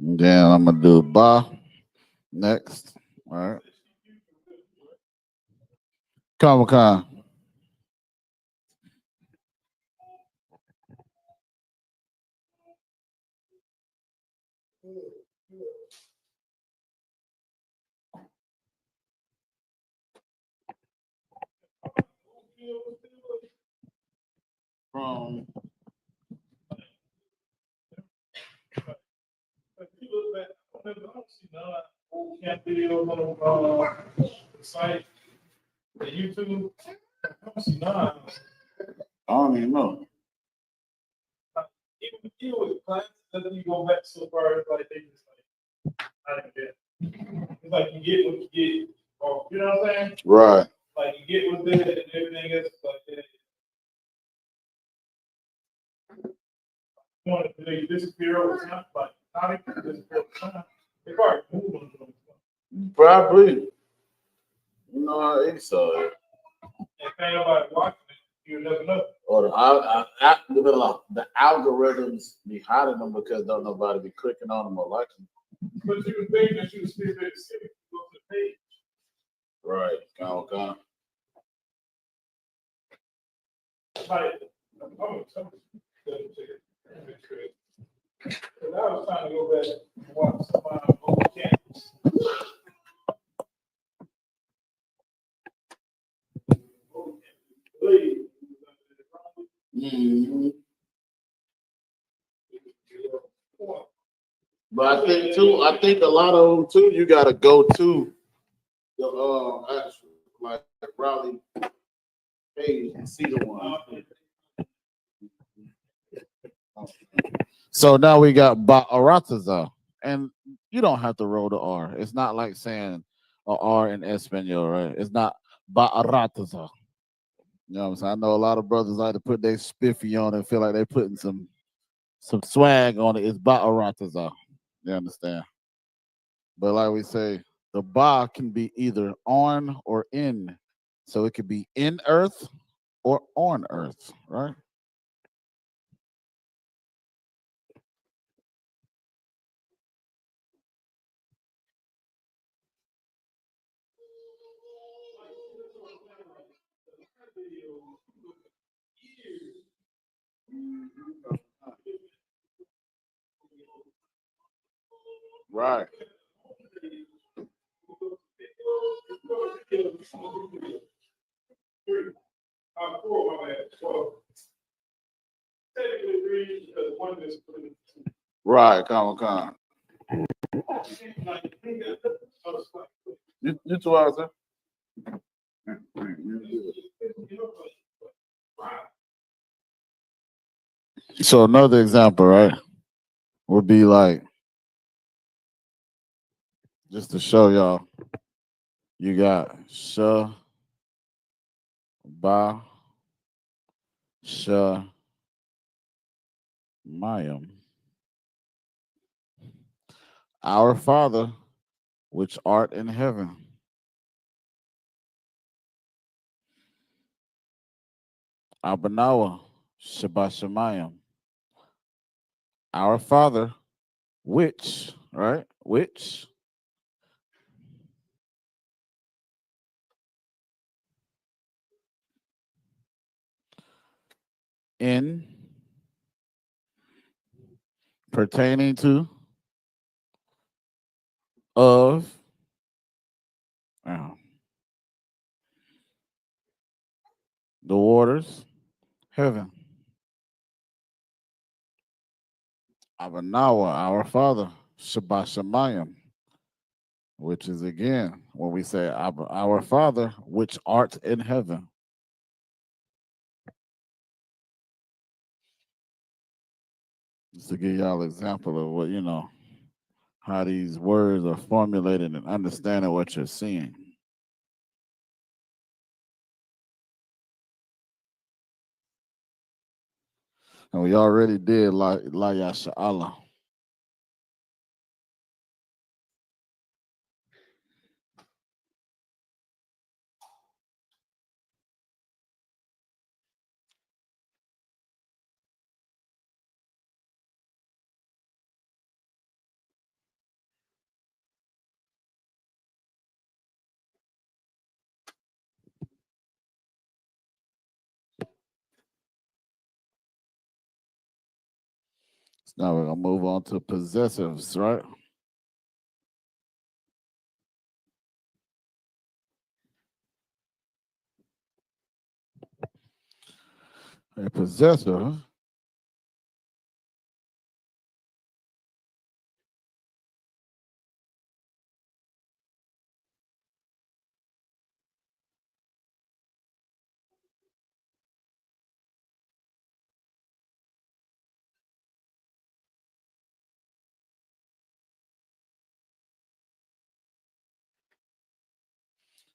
Then I'm gonna do ba next. All right. Comic-Con. From If you look back, I don't see none of old camp videos on the site, the YouTube. I don't see none. I don't even know. Even with classes, doesn't you go back so far? It's like they just like, I didn't get. It's like you get what you get. Or, you know what I'm saying? Right. Like you get what's there and everything else like that. You want to disappear over time, like how they can disappear over time. They probably move on to them. Probably. You know how he saw it. And if ain't nobody watching it, you never know. Or the algorithms be hiding them because don't nobody be clicking on them or liking them. But you would think that you would still be able to see it if you go to the page. Right. Comic-Con. Like, I'm gonna tell you. Because I was trying to go back and watch some of my old camps. Mm-hmm. But I think a lot of them too, you gotta go to the actual like Raleigh page and see the one. So now we got Ba'arataza. And you don't have to roll the R. It's not like saying a R in Espanol, right? It's not Ba'arataza. You know what I'm saying? I know a lot of brothers like to put their spiffy on and feel like they're putting some swag on it. It's Ba'arataza. You understand? But like we say, the Ba can be either on or in. So it could be in earth or on earth, right? Right. Right, Comic-Con. You two hours, sir? So another example, right, would be like, just to show y'all, you got Sha, Ba, Sha, Mayim. Our Father, which art in heaven. Abanawa, Shabashamayim. Our Father, which, right? Which in pertaining to of uh, the waters, heaven. Abanawa, our Father, Shabashamayim, which is again when we say our Father, which art in heaven. Just to give y'all an example of what, how these words are formulated and understanding what you're seeing. And we already did La Yasha Allah. Now we're gonna move on to possessives, right? A possessive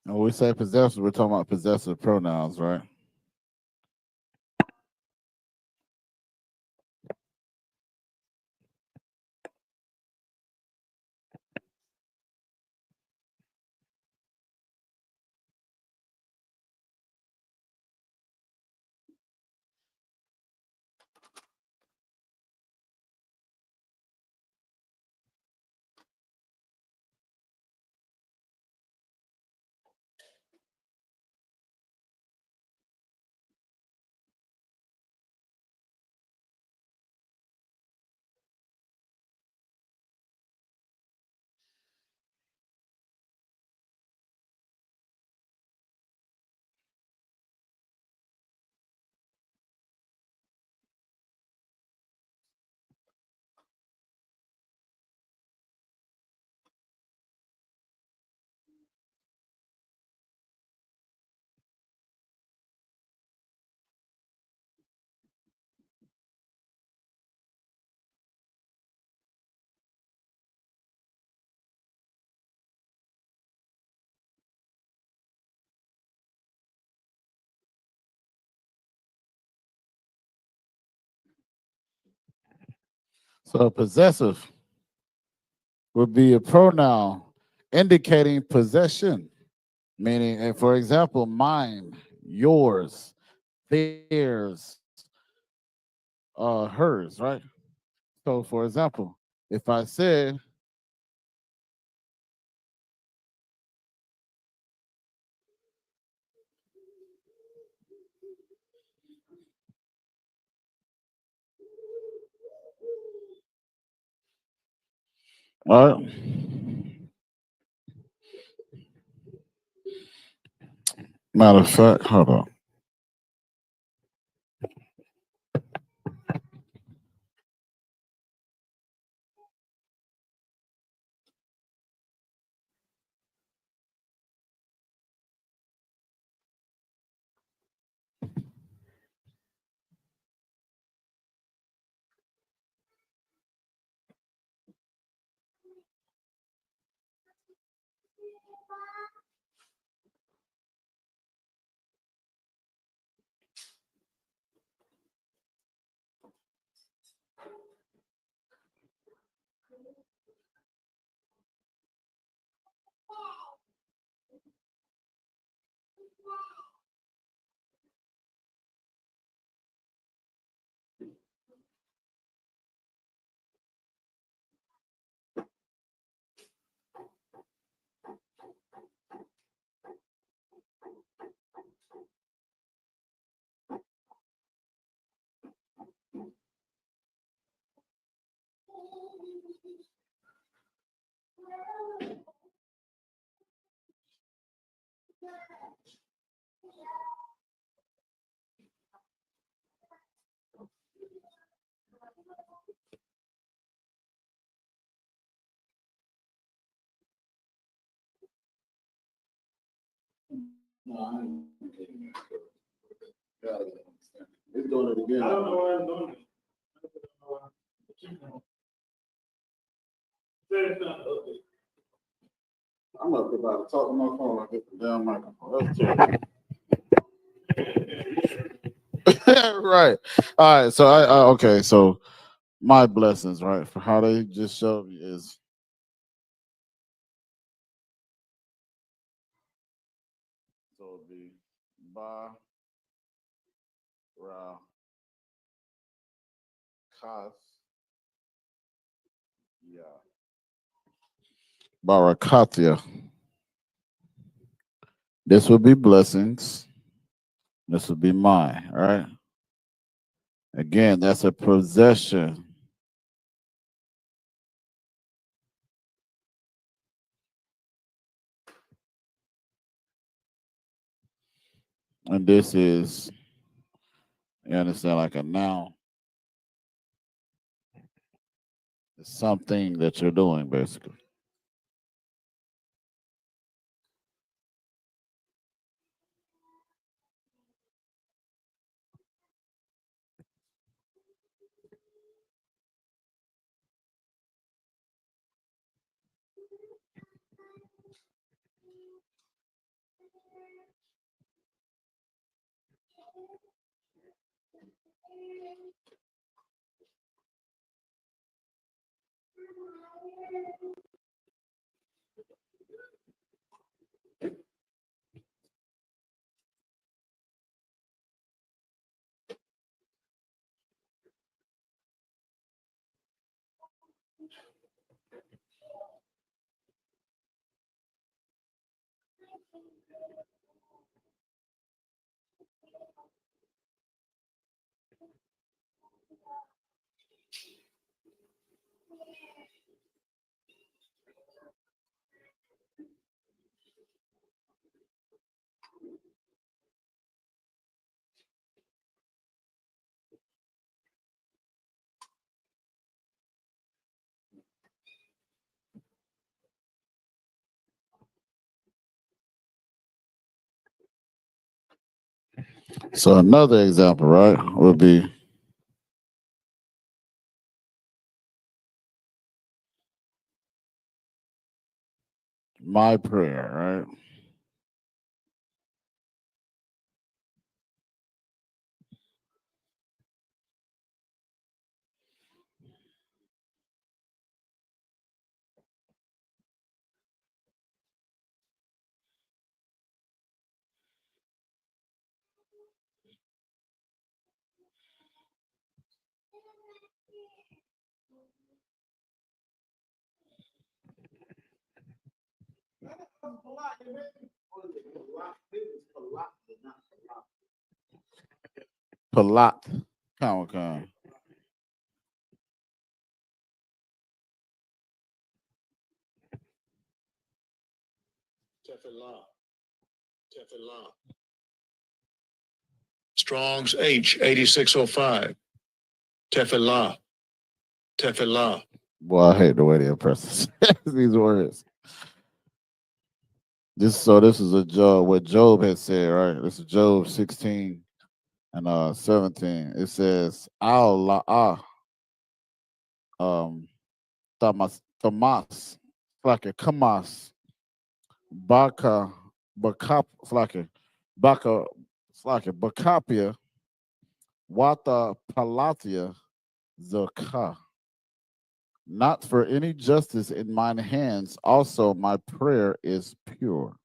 and when we say possessive, we're talking about possessive pronouns, right? So possessive would be a pronoun indicating possession, meaning, and for example, mine, yours, theirs, hers, right? So, for example, if I said, all right, matter of fact, hold on. It's doing it again. I don't know why I'm doing it. It's not okay. I'm up about to talk to my phone. I get the damn microphone. Right. All right. So okay. So my blessings, right, for how they just showed me is so it'd be ba ra kas yeah barakatia. This would be blessings. This would be mine. All right. Again, that's a possession. And this is, you understand, like a noun. It's something that you're doing, basically. So another example, right, would be my prayer, right? Palat. Come. Tefillah. Tefillah. Strong's H 8605. Tefillah. Tefillah. Boy, I hate the way the oppressors these words. This is a Job, what Job had said, right? This is Job 16 and 17. It says, Tamas, like a Kamas, Baka, Bakap, Baka, Bakapia, Wata Palatia, Zaka. Not for any justice in mine hands, also my prayer is pure.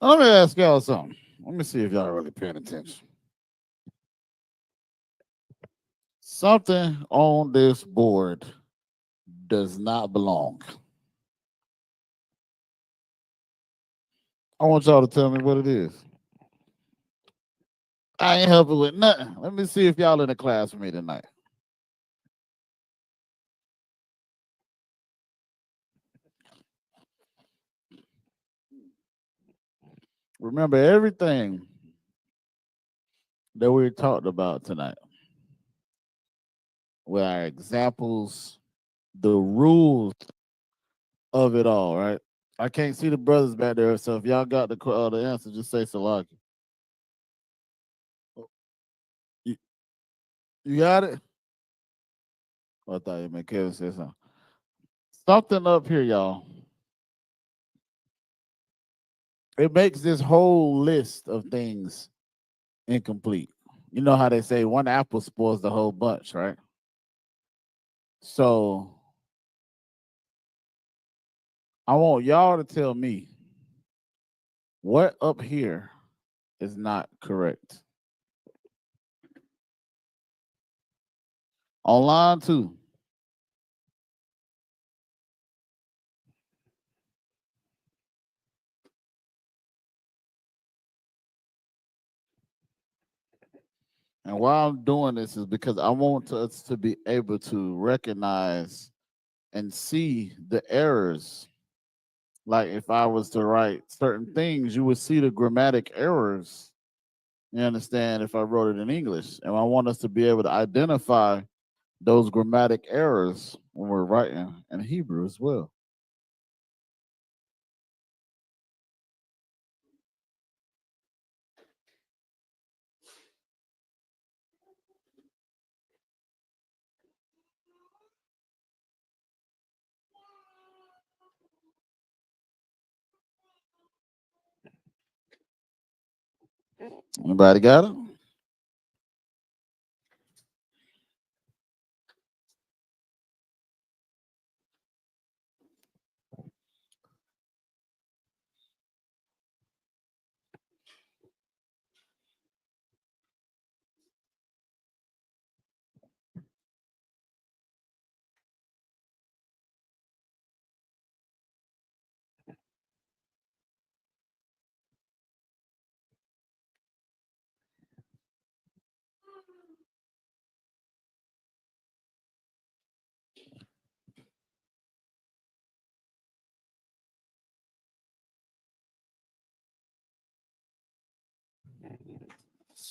Let me ask y'all something. Let me see if y'all really paying attention. Something on this board does not belong. I want y'all to tell me what it is. I ain't helping with nothing. Let me see if y'all in the class with me tonight. Remember everything that we talked about tonight with our examples, the rules of it all, right? I can't see the brothers back there, so if y'all got the answer, just say Salaki. You, you got it? Oh, I thought you meant Kevin said something. Something up here, y'all. It makes this whole list of things incomplete. You know how they say one apple spoils the whole bunch, right? So I want y'all to tell me what up here is not correct. On line 2. And why I'm doing this is because I want us to be able to recognize and see the errors. Like if I was to write certain things, you would see the grammatic errors. You understand, if I wrote it in English. And I want us to be able to identify those grammatic errors when we're writing in Hebrew as well. Anybody got it?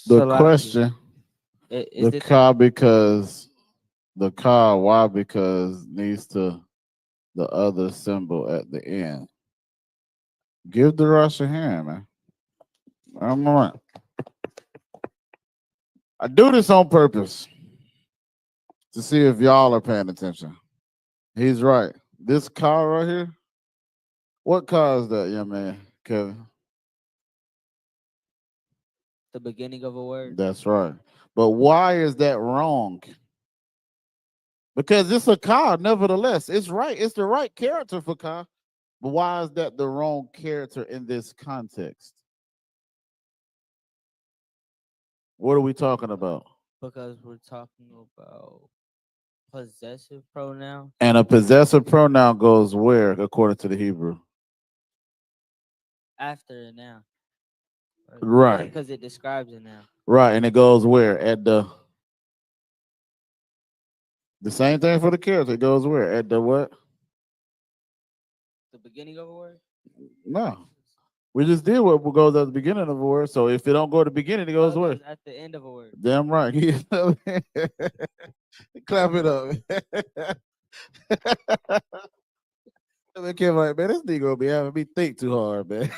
The Salaki. question, Is the this car because the car, why? Because needs to the other symbol at the end. Give the rush a hand, man. I'm all right. I do this on purpose to see if y'all are paying attention. He's right. This car right here. What car is that, young man, Kevin? the beginning of a word? That's right. But why is that wrong? Because it's a car, nevertheless. It's right. It's the right character for car. But why is that the wrong character in this context? What are we talking about? Because we're talking about possessive pronouns. And a possessive pronoun goes where, according to the Hebrew? After a noun. Right. Because it describes a noun. Right. And it goes where? At the same thing for the character. It goes where? At the what? The beginning of a word? No. We just did what goes at the beginning of a word. So if it don't go at the beginning, it goes where? At the end of a word. Damn right. Clap it up. Man, Kim like, man, this nigga gonna be having me think too hard, man.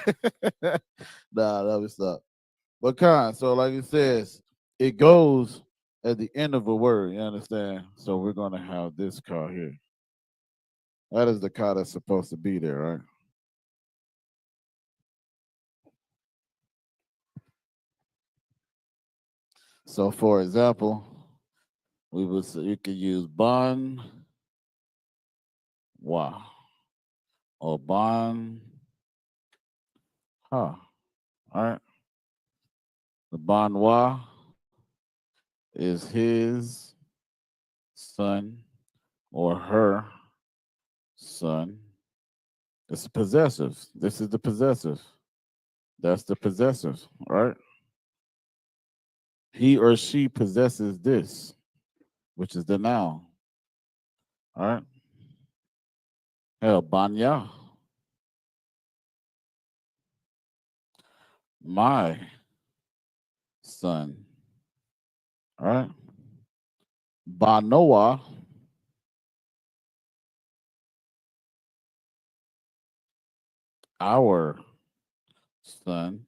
Nah, let me stop. But so like it says, it goes at the end of a word, you understand? So we're gonna have this car here. That is the car that's supposed to be there, right? So for example, you could use bon wa or bon ha. All right. The Benoit is his son or her son. It's possessive. This is the possessive. That's the possessive, right? He or she possesses this, which is the noun. All right. Hell, Banya. My son. All right. Banoa. Our son.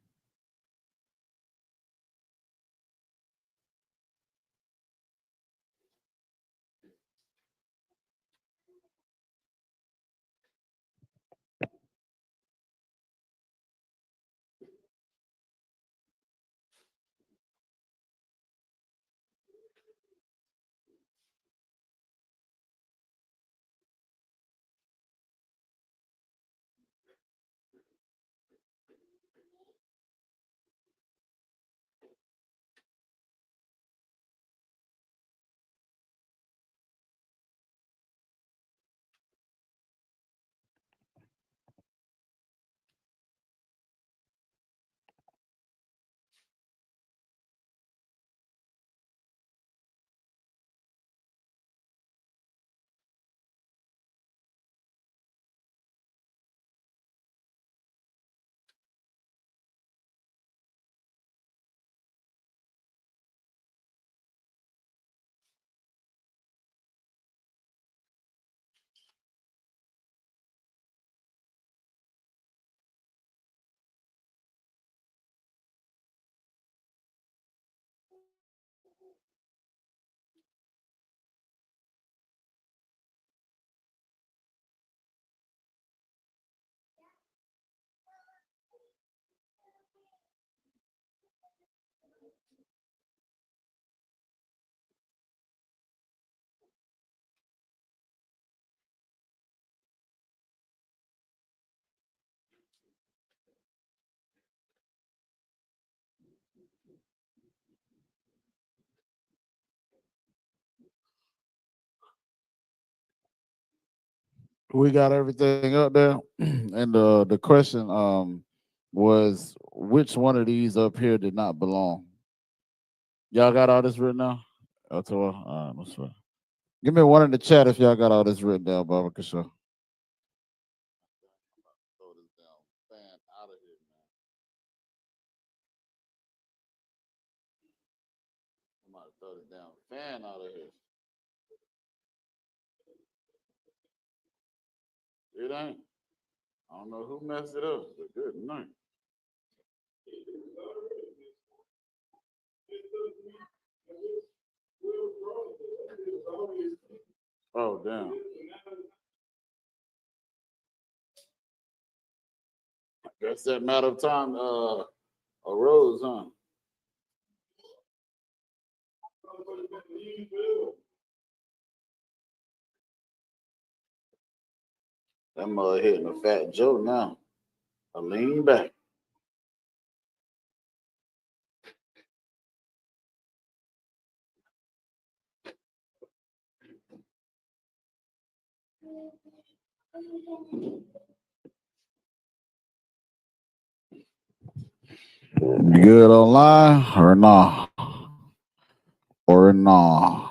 We got everything up there. And the question was which one of these up here did not belong? Y'all got all this written down? That's right. Give me one in the chat if y'all got all this written down, Barbara Kashaw. Throw this down fan out of here, man. I'm about to throw this down fan out of here. It ain't. I don't know who messed it up, but good night. Oh damn. Guess that matter of time arose, huh? That mother hitting a fat joke now. I lean back. You good online or nah? Or nah?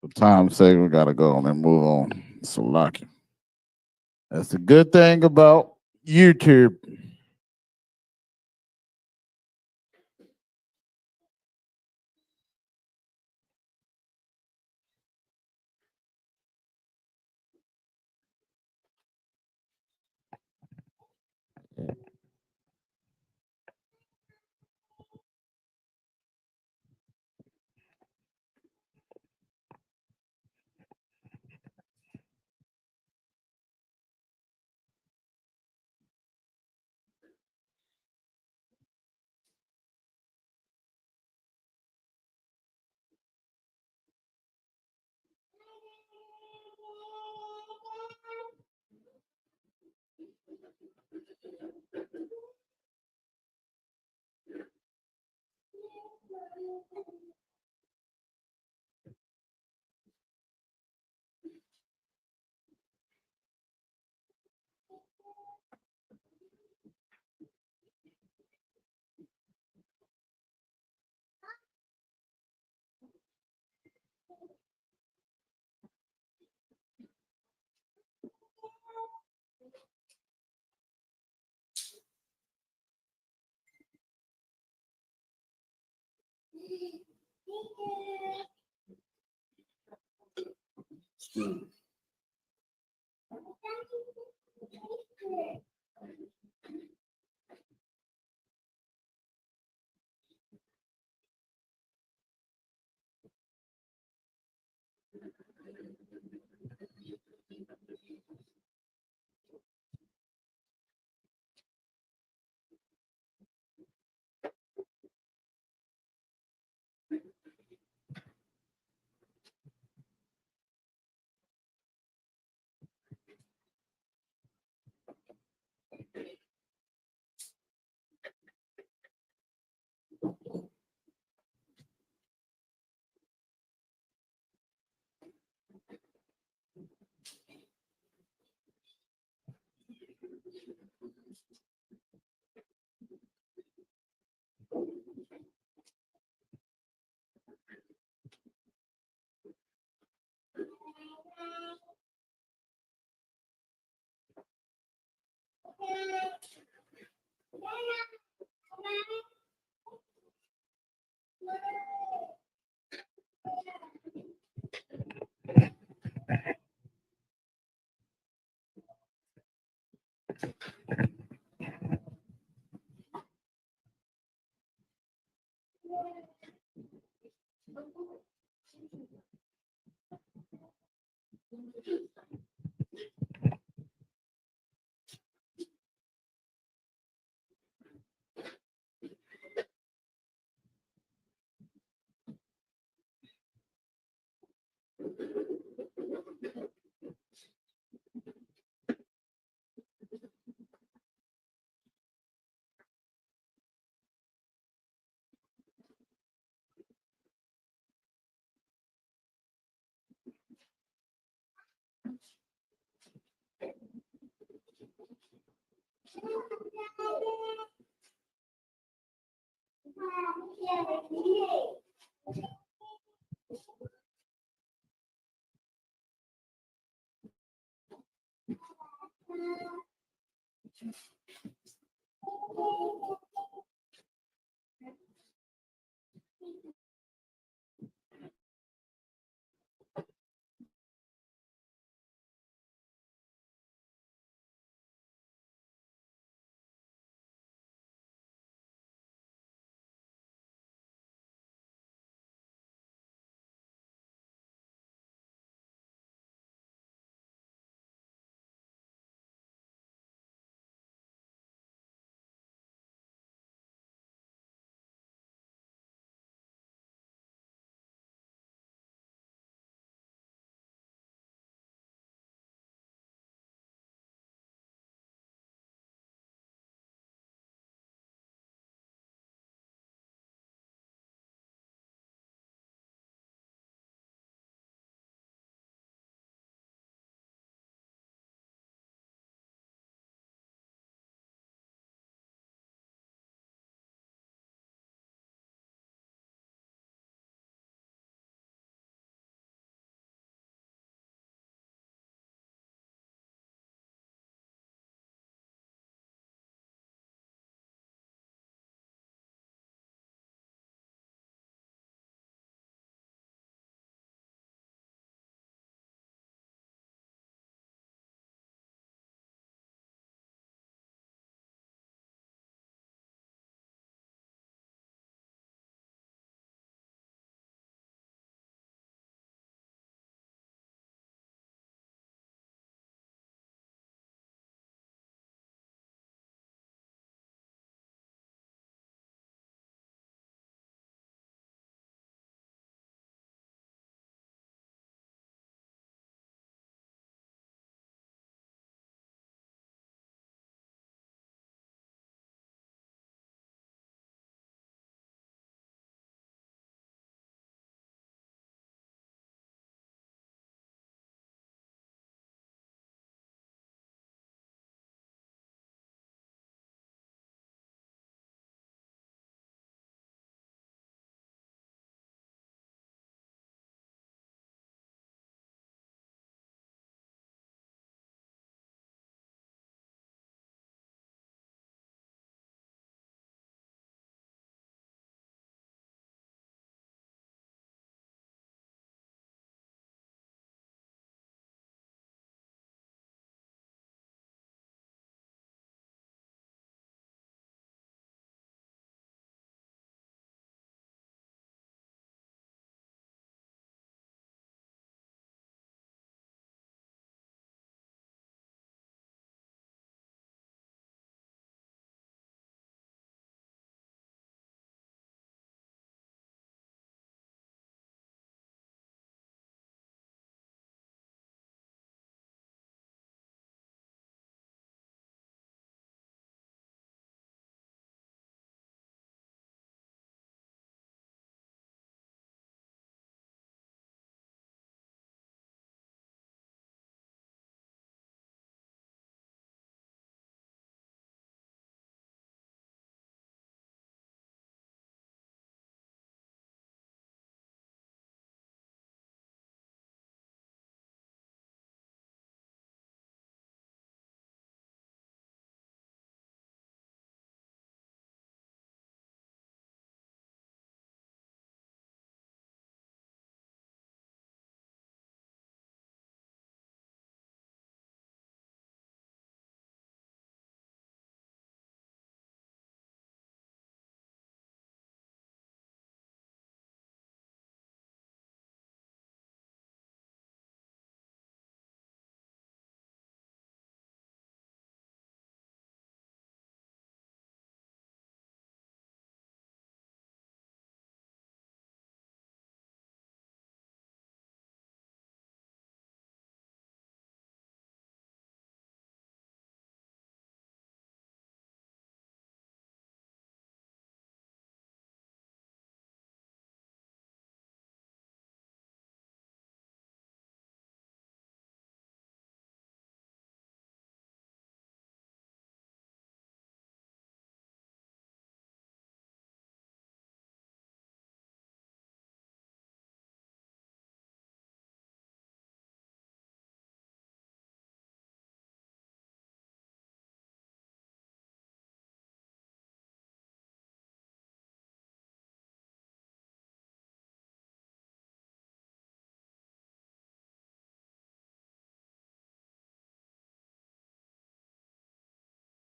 For time's sake, we gotta go and move on. So lucky. That's the good thing about YouTube.